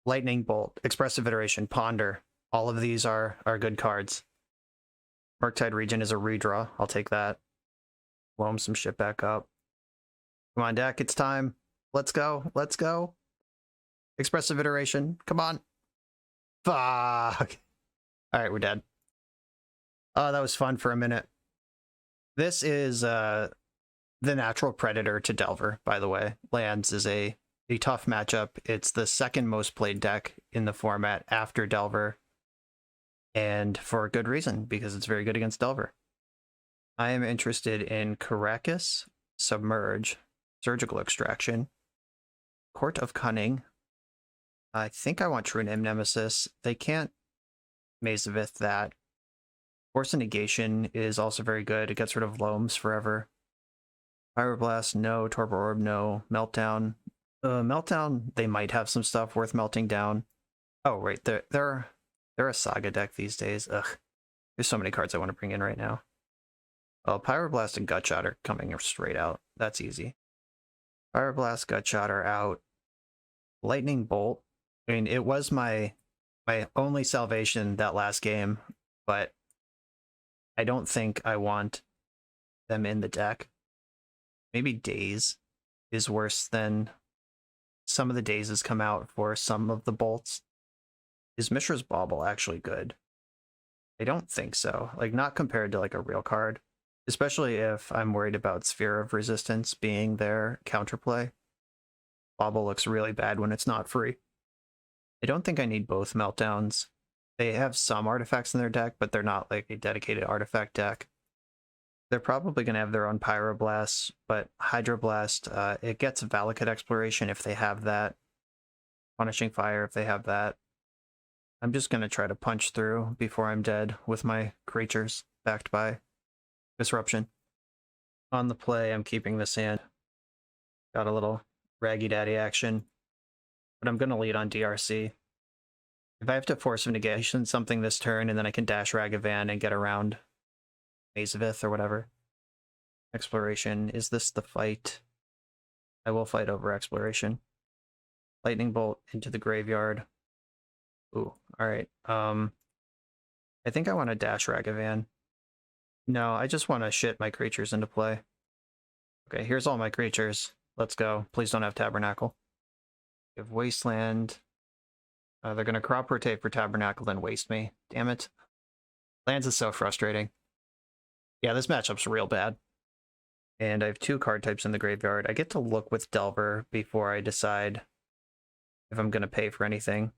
Lightning Bolt. Expressive Iteration. Ponder. All of these are good cards. Murktide Regent is a redraw. I'll take that. Blow him some shit back up. Come on, deck. It's time. Let's go. Let's go. Expressive Iteration. Come on. Fuck. Alright, we're dead. Oh, that was fun for a minute. This is the natural predator to Delver, by the way. Lands is a tough matchup. It's the 2nd most played deck in the format after Delver. And for a good reason, because it's very good against Delver. I am interested in Caracas, Submerge, Surgical Extraction, Court of Cunning. I think I want True Name Nemesis. They can't Maze of Ith that. Force of Negation is also very good. It gets rid of Loams forever. Pyroblast, no. Torpor Orb, no. Meltdown. Meltdown, they might have some stuff worth melting down. Oh, right. They're a Saga deck these days. Ugh. There's so many cards I want to bring in right now. Oh, Pyroblast and Gutshot are coming straight out. That's easy. Pyroblast, Gutshot are out. Lightning Bolt. I mean, it was my only salvation that last game, but I don't think I want them in the deck. Maybe Daze is worse than some of the Dazes come out for some of the bolts. Is Mishra's Bauble actually good? I don't think so. Like, not compared to like a real card, especially if I'm worried about Sphere of Resistance being their counterplay. Bauble looks really bad when it's not free. I don't think I need both Meltdowns. They have some artifacts in their deck, but they're not like a dedicated artifact deck. They're probably going to have their own Pyroblasts, but Hydroblast, it gets Valakut Exploration if they have that. Punishing Fire if they have that. I'm just going to try to punch through before I'm dead with my creatures, backed by Disruption. On the play, I'm keeping this hand. Got a little Raggy Daddy action, but I'm going to lead on DRC. If I have to force of negation something this turn, and then I can dash Ragavan and get around Mazavith or whatever. Exploration. Is this the fight? I will fight over Exploration. Lightning Bolt into the graveyard. Ooh, alright. I think I want to dash Ragavan. No, I just want to shit my creatures into play. Okay, here's all my creatures. Let's go. Please don't have Tabernacle. We have Wasteland. They're going to crop rotate for Tabernacle, then waste me. Damn it. Lands is so frustrating. Yeah, this matchup's real bad. And I have 2 card types in the graveyard. I get to look with Delver before I decide if I'm going to pay for anything.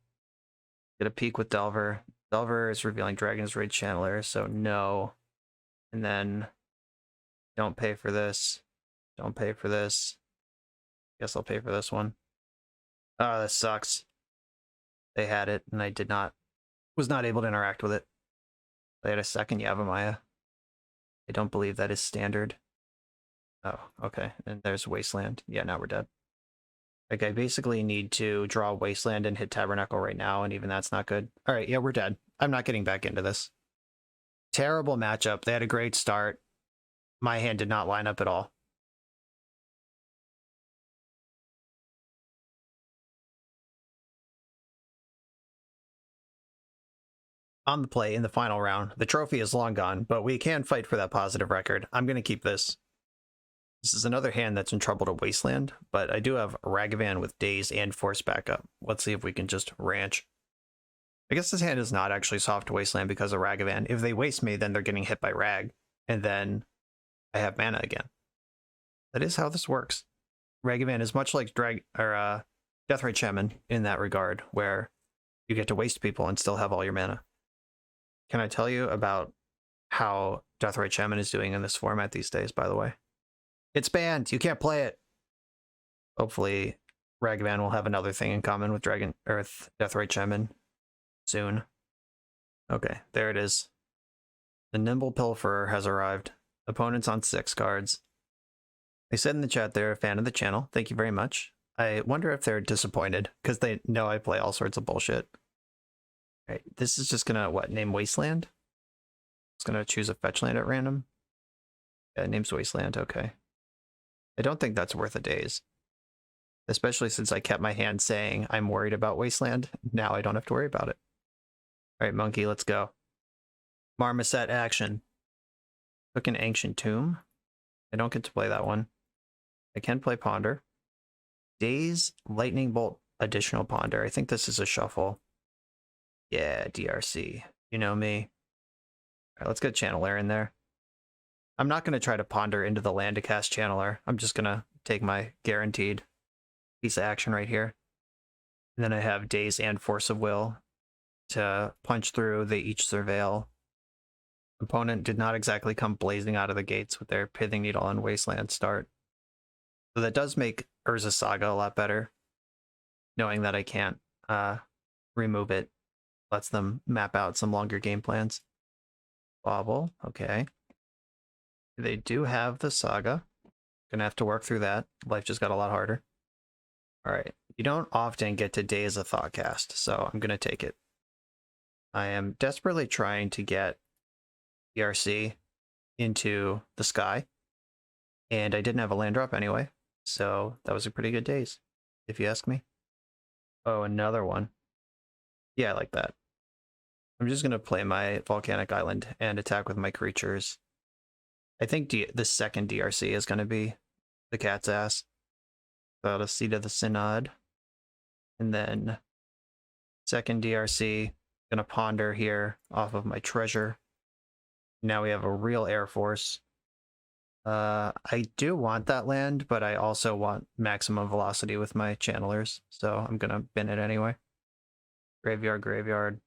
Get a peek with Delver. Delver is revealing Dragon's Rage Channeler, so no. And then don't pay for this. Don't pay for this. Guess I'll pay for this one. Oh, this sucks. They had it, and I was not able to interact with it. They had a second Yavimaya. I don't believe that is standard. Oh, okay. And there's Wasteland. Yeah, now we're dead. Like, I basically need to draw Wasteland and hit Tabernacle right now, and even that's not good. All right, yeah, we're dead. I'm not getting back into this. Terrible matchup. They had a great start. My hand did not line up at all. On the play in the final round, the trophy is long gone, but we can fight for that positive record. I'm going to keep this. This is another hand that's in trouble to Wasteland, but I do have Ragavan with Daze and Force backup. Let's see if we can just ranch. I guess this hand is not actually soft to Wasteland because of Ragavan. If they waste me, then they're getting hit by Rag, and then I have mana again. That is how this works. Ragavan is much like Deathrite Shaman in that regard, where you get to waste people and still have all your mana. Can I tell you about how Deathrite Shaman is doing in this format these days, by the way? It's banned. You can't play it. Hopefully, Ragavan will have another thing in common with Deathrite Shaman soon. Okay, there it is. The Nimble Pilferer has arrived. Opponents on 6 cards. They said in the chat they're a fan of the channel. Thank you very much. I wonder if they're disappointed, because they know I play all sorts of bullshit. All right, this is just gonna, name Wasteland? It's gonna choose a fetch land at random. Yeah, it names Wasteland, okay. I don't think that's worth a daze. Especially since I kept my hand saying I'm worried about Wasteland. Now I don't have to worry about it. All right, Monkey, let's go. Marmoset action. Took an Ancient Tomb. I don't get to play that one. I can play Ponder. Daze, Lightning Bolt, additional Ponder. I think this is a shuffle. Yeah, DRC. You know me. All right, let's get Channeler in there. I'm not going to try to Ponder into the land to cast Channeler. I'm just going to take my guaranteed piece of action right here. And then I have Daze and Force of Will to punch through. They each Surveil. Opponent did not exactly come blazing out of the gates with their Pithing Needle and Wasteland start. So that does make Urza Saga a lot better. Knowing that I can't remove it lets them map out some longer game plans. Bobble, okay. They do have the Saga. Gonna have to work through that. Life just got a lot harder. Alright, you don't often get to Daze a Thoughtcast, so I'm gonna take it. I am desperately trying to get ERC into the sky, and I didn't have a land drop anyway, so that was a pretty good daze, if you ask me. Oh, another one. Yeah, I like that. I'm just going to play my Volcanic Island and attack with my creatures. I think the second DRC is going to be the cat's ass. Without a Seat of the Synod. And then second DRC, going to Ponder here off of my treasure. Now we have a real Air Force. I do want that land, but I also want maximum velocity with my channelers, so I'm going to bin it anyway. Graveyard, graveyard.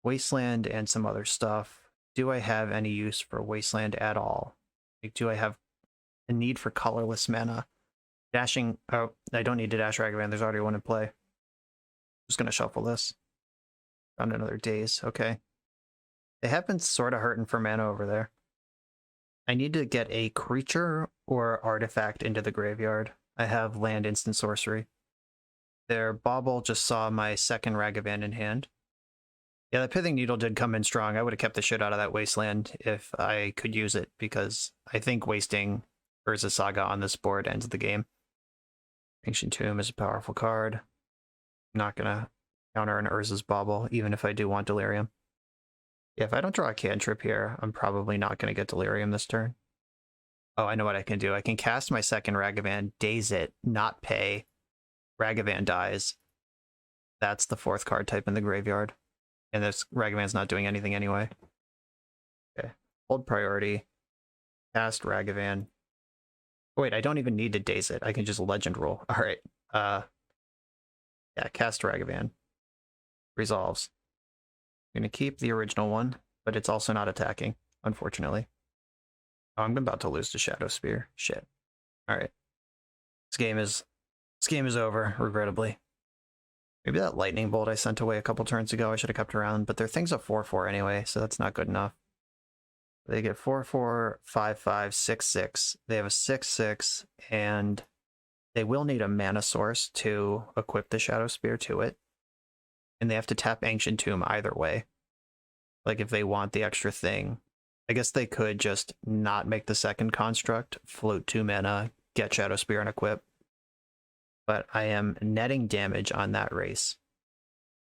Wasteland and some other stuff. Do I have any use for Wasteland at all? Like, do I have a need for colorless mana? Dashing. Oh, I don't need to dash Ragavan. There's already one in play. Just gonna shuffle this. Found another Daze. Okay. They have been sort of hurting for mana over there. I need to get a creature or artifact into the graveyard. I have land, instant, sorcery. Their Bauble just saw my second Ragavan in hand. Yeah, the Pithing Needle did come in strong. I would have kept the shit out of that Wasteland if I could use it, because I think wasting Urza Saga on this board ends the game. Ancient Tomb is a powerful card. I'm not gonna counter an Urza's Bauble, even if I do want Delirium. Yeah, if I don't draw a cantrip here, I'm probably not gonna get Delirium this turn. Oh, I know what I can do. I can cast my second Ragavan, daze it, not pay. Ragavan dies. That's the fourth card type in the graveyard. And this Ragavan's not doing anything anyway. Okay. Hold priority. Cast Ragavan. Oh, wait, I don't even need to daze it. I can just legend roll. Alright. Yeah, cast Ragavan. Resolves. I'm gonna keep the original one, but it's also not attacking, unfortunately. Oh, I'm about to lose to Shadow Spear. Shit. Alright. This game is over, regrettably. Maybe that Lightning Bolt I sent away a couple turns ago I should have kept around, but their thing's a 4/4 anyway, so that's not good enough. They get 4/4, 5/5, 6/6. They have a 6/6, and they will need a mana source to equip the Shadow Spear to it. And they have to tap Ancient Tomb either way. Like, if they want the extra thing, I guess they could just not make the second construct, float 2 mana, get Shadow Spear and equip. But I am netting damage on that race.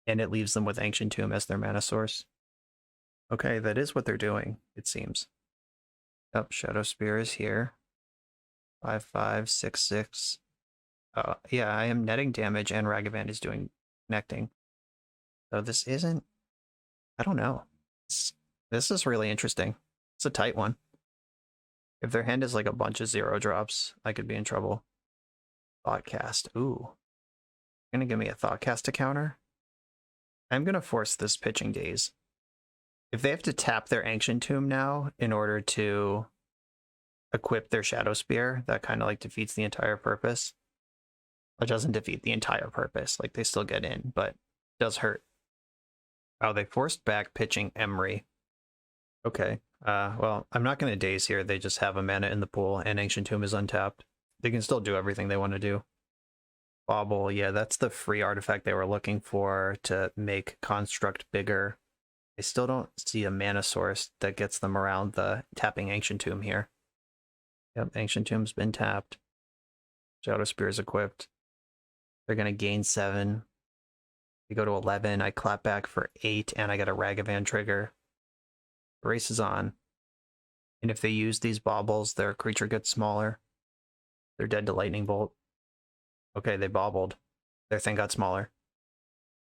And it leaves them with Ancient Tomb as their mana source. Okay, that is what they're doing, it seems. Yep, Shadow Spear is here. 5/5, 6/6. Yeah, I am netting damage and Ragavan is doing connecting. So this isn't... I don't know. This is really interesting. It's a tight one. If their hand is like a bunch of 0 drops, I could be in trouble. Thoughtcast. Ooh. You're gonna give me a Thoughtcast to counter? I'm gonna force this pitching Daze. If they have to tap their Ancient Tomb now in order to equip their Shadow Spear, that kind of like defeats the entire purpose. It doesn't defeat the entire purpose. Like, they still get in, but it does hurt. Oh, they forced back pitching Emery. Okay. Well, I'm not going to Daze here. They just have a mana in the pool, and Ancient Tomb is untapped. They can still do everything they want to do. Bauble, yeah, that's the free artifact they were looking for to make Construct bigger. I still don't see a mana source that gets them around the tapping Ancient Tomb here. Yep, Ancient Tomb's been tapped. Shadow Spear is equipped. They're going to gain 7. They go to 11. I clap back for 8, and I get a Ragavan trigger. The race is on. And if they use these baubles, their creature gets smaller. They're dead to Lightning Bolt. Okay, they baubled. Their thing got smaller.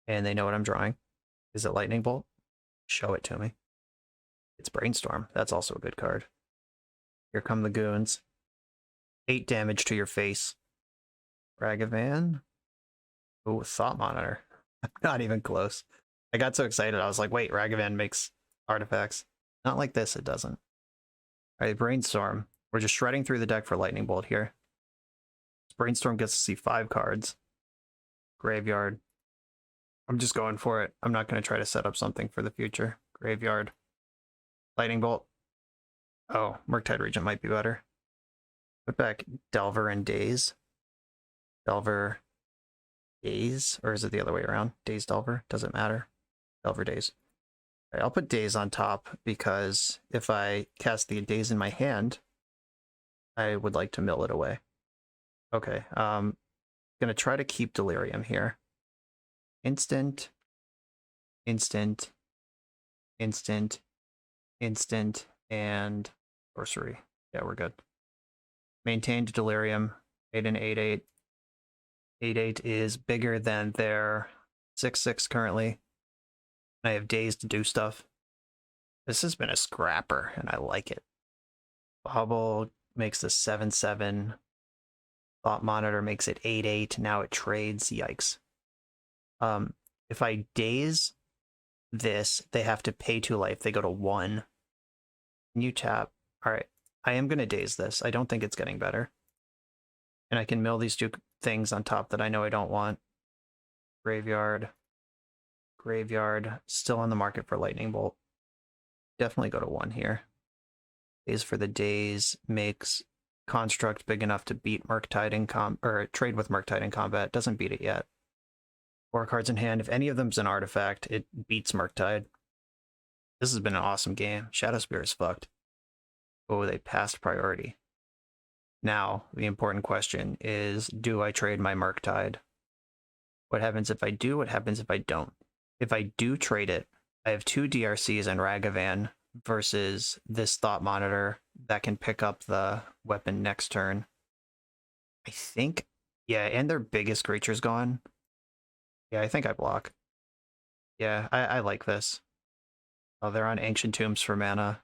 And they know what I'm drawing. Is it Lightning Bolt? Show it to me. It's Brainstorm. That's also a good card. Here come the goons. 8 damage to your face. Ragavan. Ooh, Thought Monitor. Not even close. I got so excited. I was like, wait, Ragavan makes artifacts. Not like this, it doesn't. Alright, Brainstorm. We're just shredding through the deck for Lightning Bolt here. Brainstorm gets to see 5 cards. Graveyard. I'm just going for it. I'm not going to try to set up something for the future. Graveyard. Lightning Bolt. Oh, Murktide Regent might be better. Put back Delver and Daze. Delver, Daze? Or is it the other way around? Daze, Delver? Doesn't matter. Delver, Daze. All right, I'll put Daze on top because if I cast the Daze in my hand, I would like to mill it away. Okay, gonna try to keep Delirium here. Instant, instant, instant, instant, and sorcery. Yeah, we're good. Maintained Delirium, 8 and 8/8. 8/8 is bigger than their 6/6 currently. I have days to do stuff. This has been a scrapper, and I like it. Bauble makes this 7/7. Thought Monitor makes it 8/8. Now it trades. Yikes. If I daze this, they have to pay 2 life. They go to 1. New tap. All right. I am going to daze this. I don't think it's getting better. And I can mill these two things on top that I know I don't want. Graveyard. Graveyard. Still on the market for Lightning Bolt. Definitely go to 1 here. Daze for the daze makes construct big enough to beat Murktide in or trade with Murktide in combat. Doesn't beat it yet. 4 cards in hand. If any of them's an artifact, it beats Murktide. This has been an awesome game. Shadowspear is fucked. Oh, they passed priority. Now, the important question is, do I trade my Murktide? What happens if I do? What happens if I don't? If I do trade it, I have 2 DRCs and Ragavan versus this Thought Monitor that can pick up the weapon next turn. I think, yeah, and their biggest creature's gone. Yeah, I think I block. Yeah, I like this. Oh, they're on Ancient Tombs for mana.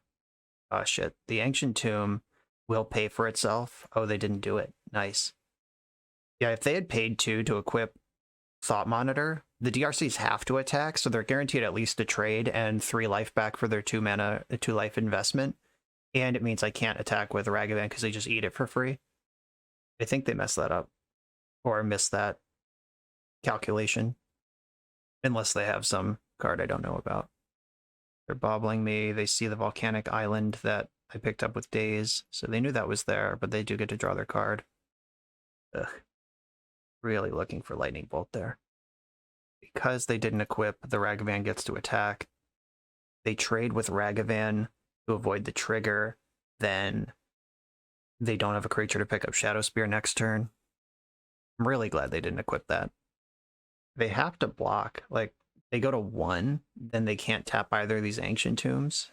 Oh, shit. The Ancient Tomb will pay for itself. Oh, they didn't do it. Nice. Yeah, if they had paid 2 to equip Thought Monitor, the DRCs have to attack, so they're guaranteed at least a trade and 3 life back for their 2 mana, 2 life investment. And it means I can't attack with Ragavan because they just eat it for free. I think they messed that up. Or missed that calculation. Unless they have some card I don't know about. They're bobbling me. They see the volcanic island that I picked up with Daze, so they knew that was there, but they do get to draw their card. Ugh. Really looking for Lightning Bolt there. Because they didn't equip, the Ragavan gets to attack. They trade with Ragavan to avoid the trigger, then they don't have a creature to pick up Shadowspear next turn. I'm really glad they didn't equip that. They have to block. Like, they go to 1, then they can't tap either of these Ancient Tombs.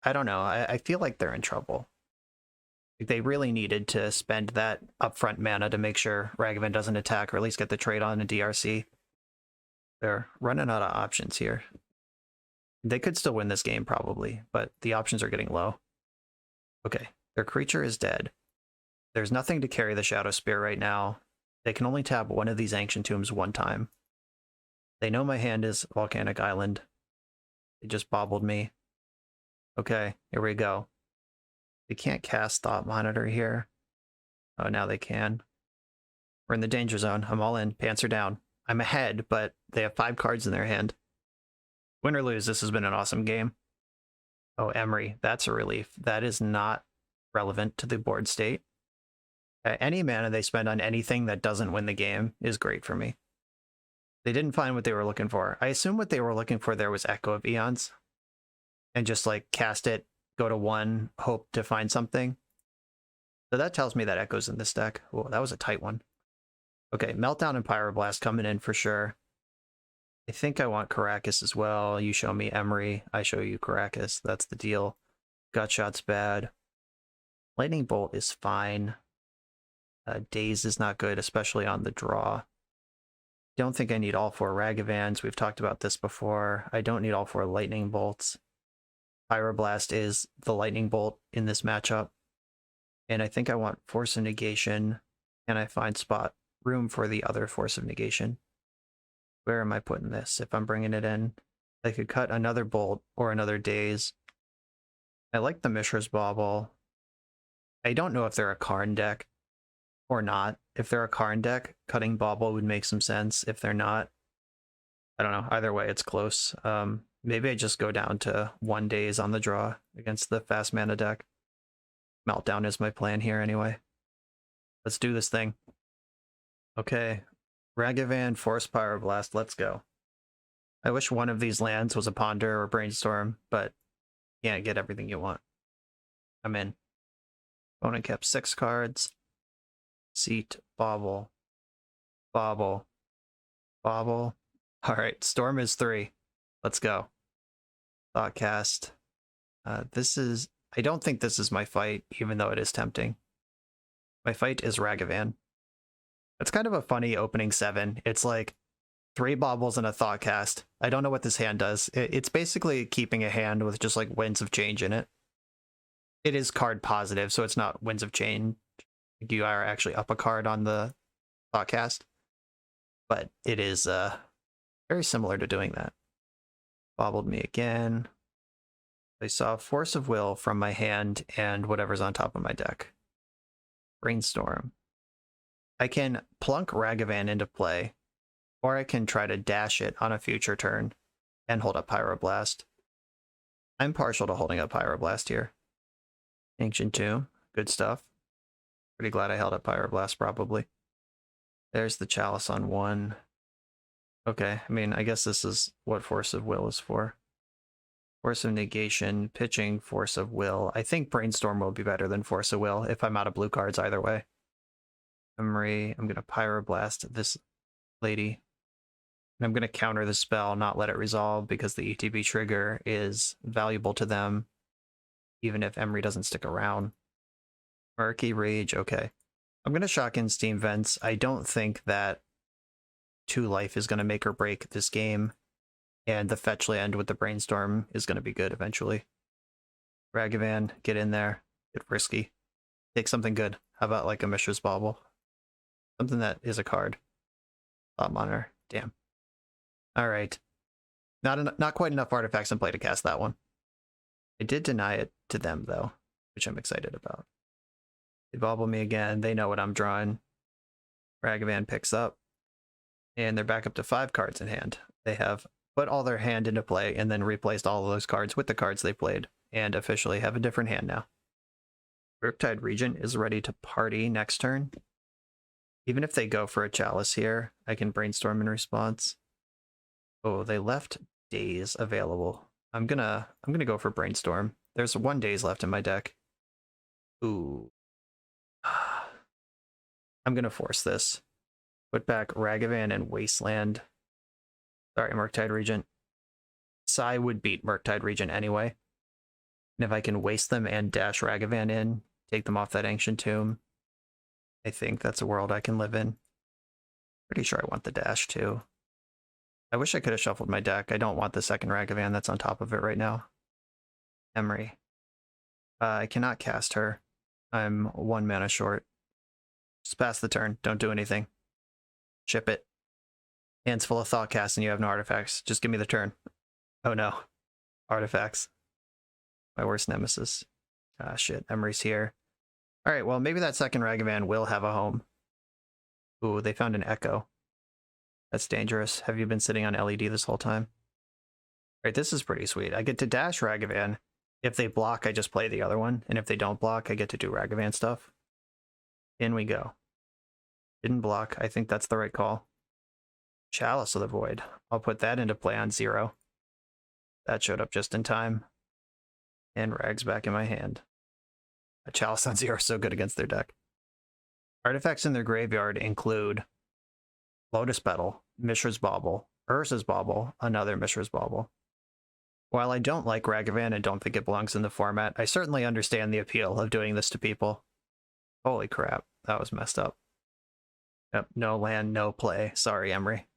I don't know. I feel like they're in trouble. They really needed to spend that upfront mana to make sure Ragavan doesn't attack, or at least get the trade on a DRC. They're running out of options here. They could still win this game, probably, but the options are getting low. Okay, their creature is dead. There's nothing to carry the Shadowspear right now. They can only tap one of these Ancient Tombs 1 time. They know my hand is Volcanic Island. They just bobbled me. Okay, here we go. They can't cast Thought Monitor here. Oh, now they can. We're in the danger zone. I'm all in. Pants are down. I'm ahead, but they have 5 cards in their hand. Win or lose, this has been an awesome game. Oh, Emery, that's a relief. That is not relevant to the board state. Any mana they spend on anything that doesn't win the game is great for me. They didn't find what they were looking for. I assume what they were looking for there was Echo of Eons. And just like cast it, go to 1, hope to find something. So that tells me that Echo's in this deck. Oh, that was a tight one. Okay, Meltdown and Pyroblast coming in for sure. I think I want Caracas as well. You show me Emery, I show you Caracas. That's the deal. Gutshot's bad. Lightning Bolt is fine. Daze is not good, especially on the draw. Don't think I need all 4 Ragavans. We've talked about this before. I don't need all 4 Lightning Bolts. Pyroblast is the Lightning Bolt in this matchup. And I think I want Force of Negation. Can I find room for the other Force of Negation? Where am I putting this? If I'm bringing it in, I could cut another Bolt or another Daze. I like the Mishra's Bauble. I don't know if they're a Karn deck or not. If they're a Karn deck, cutting Bauble would make some sense. If they're not, I don't know. Either way, it's close. Maybe I just go down to 1 Daze on the draw against the fast mana deck. Meltdown is my plan here anyway. Let's do this thing. Okay. Ragavan, Force Pyroblast, let's go. I wish one of these lands was a Ponder or Brainstorm, but you can't get everything you want. I'm in. Opponent kept 6 cards. Seat, Bauble, Bauble, Bauble. Alright, Storm is 3. Let's go. Thoughtcast. I don't think this is my fight, even though it is tempting. My fight is Ragavan. It's kind of a funny opening 7. It's like 3 Baubles and a Thoughtcast. I don't know what this hand does. It's basically keeping a hand with just like Winds of Change in it. It is card positive, so it's not Winds of Change. You are actually up a card on the Thoughtcast. But it is very similar to doing that. Bobbled me again. I saw Force of Will from my hand and whatever's on top of my deck. Brainstorm. I can plunk Ragavan into play, or I can try to dash it on a future turn and hold up Pyroblast. I'm partial to holding up Pyroblast here. Ancient Tomb, good stuff. Pretty glad I held up Pyroblast, probably. There's the Chalice on one. Okay, I mean, I guess this is what Force of Will is for. Force of Negation, pitching, Force of Will. I think Brainstorm will be better than Force of Will if I'm out of blue cards either way. Memory, I'm going to Pyroblast this lady. And I'm going to counter the spell, not let it resolve, because the ETB trigger is valuable to them, even if Emery doesn't stick around. Murky Rage, okay. I'm going to shock in Steam Vents. I don't think that 2 life is going to make or break this game, and the fetch land with the Brainstorm is going to be good eventually. Ragavan, get in there. Get risky. Take something good. How about like a Mishra's Bauble? Something that is a card. Thought Monitor. Damn. Alright. Not quite enough artifacts in play to cast that one. I did deny it to them, though, which I'm excited about. They bobble me again. They know what I'm drawing. Ragavan picks up. And they're back up to 5 cards in hand. They have put all their hand into play and then replaced all of those cards with the cards they played, and officially have a different hand now. Murktide Regent is ready to party next turn. Even if they go for a Chalice here, I can Brainstorm in response. Oh, they left Daze available. I'm gonna go for Brainstorm. There's 1 Daze left in my deck. Ooh. I'm gonna force this. Put back Ragavan and Wasteland. Sorry, Murktide Regent. Sai would beat Murktide Regent anyway. And if I can waste them and dash Ragavan in, take them off that Ancient Tomb, I think that's a world I can live in. Pretty sure I want the dash too. I wish I could have shuffled my deck. I don't want the second Ragavan that's on top of it right now. Emery. I cannot cast her. I'm 1 mana short. Just pass the turn. Don't do anything. Ship it. Hands full of Thought Cast and you have no artifacts. Just give me the turn. Oh no. Artifacts. My worst nemesis. Ah, shit. Emery's here. Alright, well, maybe that second Ragavan will have a home. Ooh, they found an Echo. That's dangerous. Have you been sitting on LED this whole time? Alright, this is pretty sweet. I get to dash Ragavan. If they block, I just play the other one. And if they don't block, I get to do Ragavan stuff. In we go. Didn't block. I think that's the right call. Chalice of the Void. I'll put that into play on 0. That showed up just in time. And Rag's back in my hand. A Chalice on 0 is so good against their deck. Artifacts in their graveyard include Lotus Petal, Mishra's Bauble, Ursa's Bauble, another Mishra's Bauble. While I don't like Ragavan and don't think it belongs in the format, I certainly understand the appeal of doing this to people. Holy crap, that was messed up. Yep, no land, no play. Sorry, Emery.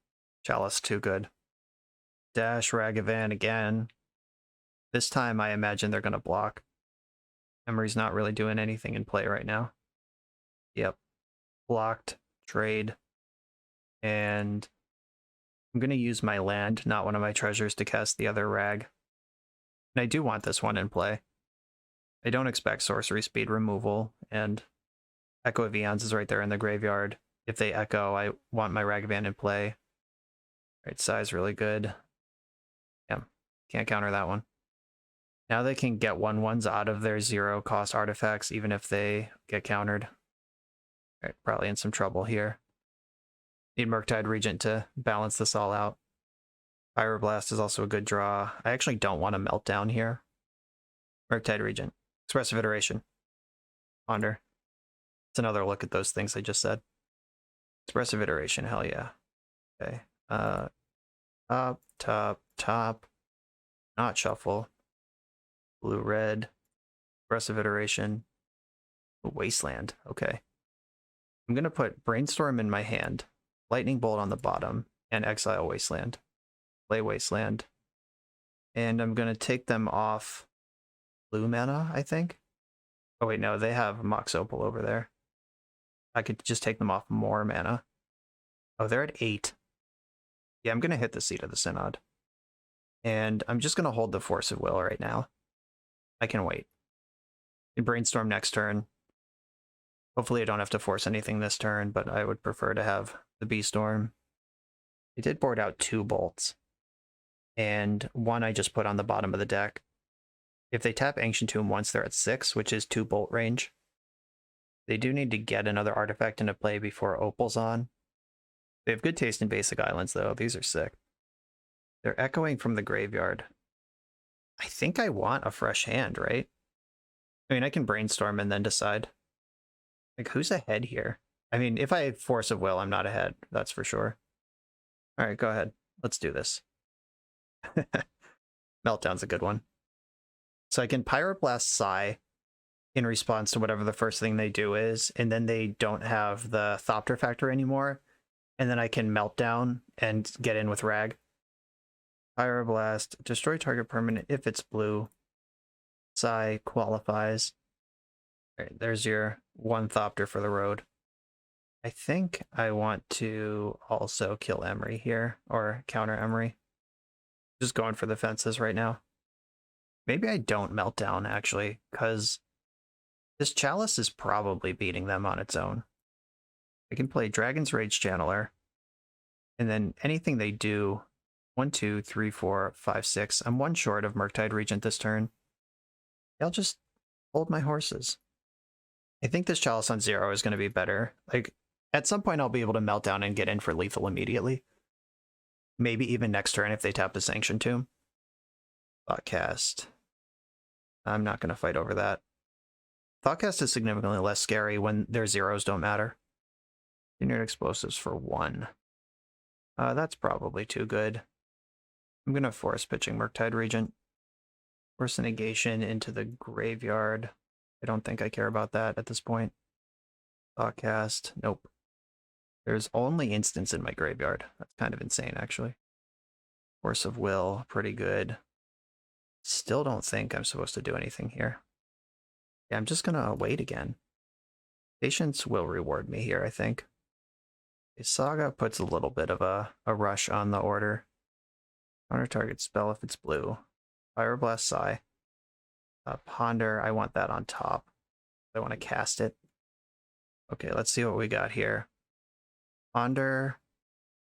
Chalice, too good. Dash Ragavan again. This time I imagine they're going to block. Emery's not really doing anything in play right now. Yep. Blocked. Trade. And I'm going to use my land, not one of my treasures, to cast the other Rag. And I do want this one in play. I don't expect sorcery speed removal, and Echo of Eons is right there in the graveyard. If they echo, I want my Ragavan in play. Right, Sai's really good. Yeah, can't counter that one. Now they can get 1/1s out of their 0-cost artifacts, even if they get countered. Right, probably in some trouble here. Need Murktide Regent to balance this all out. Pyroblast is also a good draw. I actually don't want a Meltdown here. Murktide Regent. Expressive Iteration. Ponder. It's another look at those things I just said. Expressive Iteration, hell yeah. Okay. Top. Not shuffle. Blue, red. Expressive Iteration. Wasteland, okay. I'm going to put Brainstorm in my hand, Lightning Bolt on the bottom, and exile Wasteland. Play Wasteland. And I'm going to take them off blue mana, I think. Oh wait, no, they have Mox Opal over there. I could just take them off more mana. Oh, they're at 8. Yeah, I'm going to hit the Seat of the Synod. And I'm just going to hold the Force of Will right now. I can wait. And brainstorm next turn. Hopefully I don't have to force anything this turn, but I would prefer to have the B-Storm. They did board out 2 bolts. And 1 I just put on the bottom of the deck. If they tap Ancient Tomb once, they're at 6, which is 2 bolt range. They do need to get another artifact into play before Opal's on. They have good taste in basic islands, though. These are sick. They're echoing from the graveyard. I think I want a fresh hand, right? I mean, I can brainstorm and then decide. Like, who's ahead here? I mean, if I have Force of Will, I'm not ahead. That's for sure. All right, go ahead. Let's do this. Meltdown's a good one. So I can Pyroblast Psy in response to whatever the first thing they do is, and then they don't have the Thopter factor anymore, and then I can Meltdown and get in with Rag. Pyroblast, destroy target permanent if it's blue. Psy qualifies. All right, there's your 1 Thopter for the road. I think I want to also kill Emery here, or counter Emery. Just going for the fences right now. Maybe I don't Meltdown, actually, because this Chalice is probably beating them on its own. I can play Dragon's Rage Channeler, and then anything they do, 1, 2, 3, 4, 5, 6. I'm 1 short of Murktide Regent this turn. I'll just hold my horses. I think this Chalice on 0 is going to be better. Like, at some point I'll be able to Meltdown and get in for lethal immediately. Maybe even next turn if they tap the Sanction Tomb. Thoughtcast. I'm not going to fight over that. Thoughtcast is significantly less scary when their zeros don't matter. Engineered Explosives for 1. That's probably too good. I'm going to force pitching Murktide Regent. Force a negation into the graveyard. I don't think I care about that at this point. Thoughtcast. Nope. There's only instants in my graveyard. That's kind of insane, actually. Force of Will. Pretty good. Still don't think I'm supposed to do anything here. Yeah, I'm just going to wait again. Patience will reward me here, I think. A Saga puts a little bit of a rush on the order. Counter target spell if it's blue. Pyroblast Psy. Ponder, I want that on top. I want to cast it. Okay, let's see what we got here. Ponder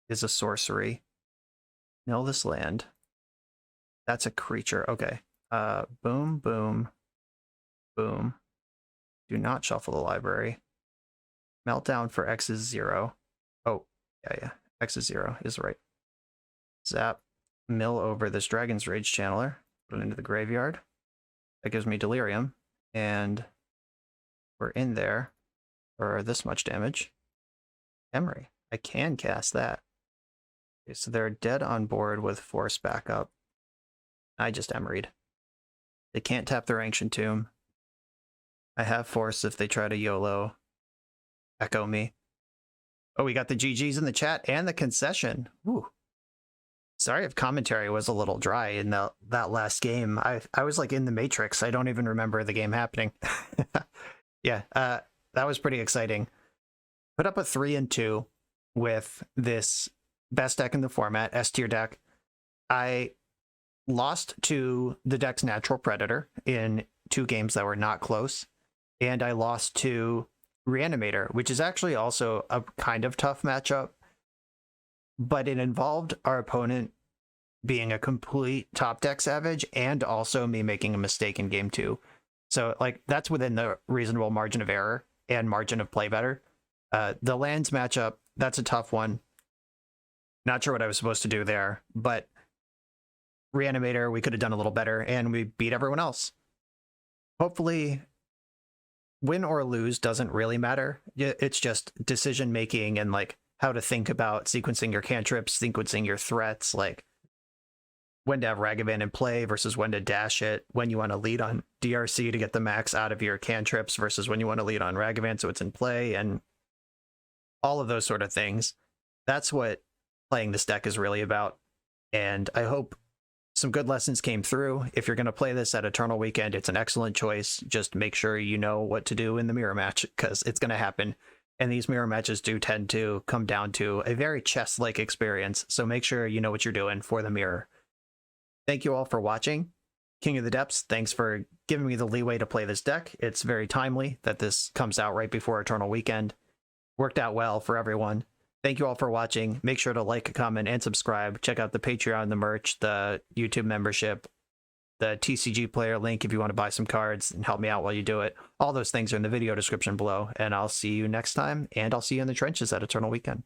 is a sorcery. Mill this land. That's a creature. Okay. Boom, boom, boom. Do not shuffle the library. Meltdown for X is 0. Oh, yeah. X is 0 is right. Zap. Mill over this Dragon's Rage Channeler. Put it into the graveyard. That gives me Delirium. And we're in there for this much damage. Emery. I can cast that. Okay, so they're dead on board with Force backup. I just Emery'd. They can't tap their Ancient Tomb. I have Force if they try to YOLO echo me. Oh, we got the GGs in the chat and the concession. Ooh. Sorry if commentary was a little dry in that last game. I was like in the Matrix. I don't even remember the game happening. Yeah, that was pretty exciting. Put up a 3-2 with this best deck in the format, S tier deck. I lost to the deck's Natural Predator in 2 games that were not close, and I lost to Reanimator, which is actually also a kind of tough matchup, but it involved our opponent being a complete top deck savage and also me making a mistake in game 2. So like that's within the reasonable margin of error and margin of play better. The lands matchup, that's a tough one. Not sure what I was supposed to do there, but Reanimator, we could have done a little better, and we beat everyone else. Hopefully, win or lose doesn't really matter. It's just decision making and like how to think about sequencing your cantrips, sequencing your threats, like when to have Ragavan in play versus when to dash it, when you want to lead on DRC to get the max out of your cantrips versus when you want to lead on Ragavan so it's in play, and all of those sort of things. That's what playing this deck is really about, and I hope some good lessons came through. If you're going to play this at Eternal Weekend, it's an excellent choice. Just make sure you know what to do in the mirror match, because it's going to happen. And these mirror matches do tend to come down to a very chess-like experience, so make sure you know what you're doing for the mirror. Thank you all for watching. King of the Depths, thanks for giving me the leeway to play this deck. It's very timely that this comes out right before Eternal Weekend. Worked out well for everyone. Thank you all for watching. Make sure to like, comment, and subscribe. Check out the Patreon, the merch, the YouTube membership, the TCG player link if you want to buy some cards and help me out while you do it. All those things are in the video description below, and I'll see you next time, and I'll see you in the trenches at Eternal Weekend.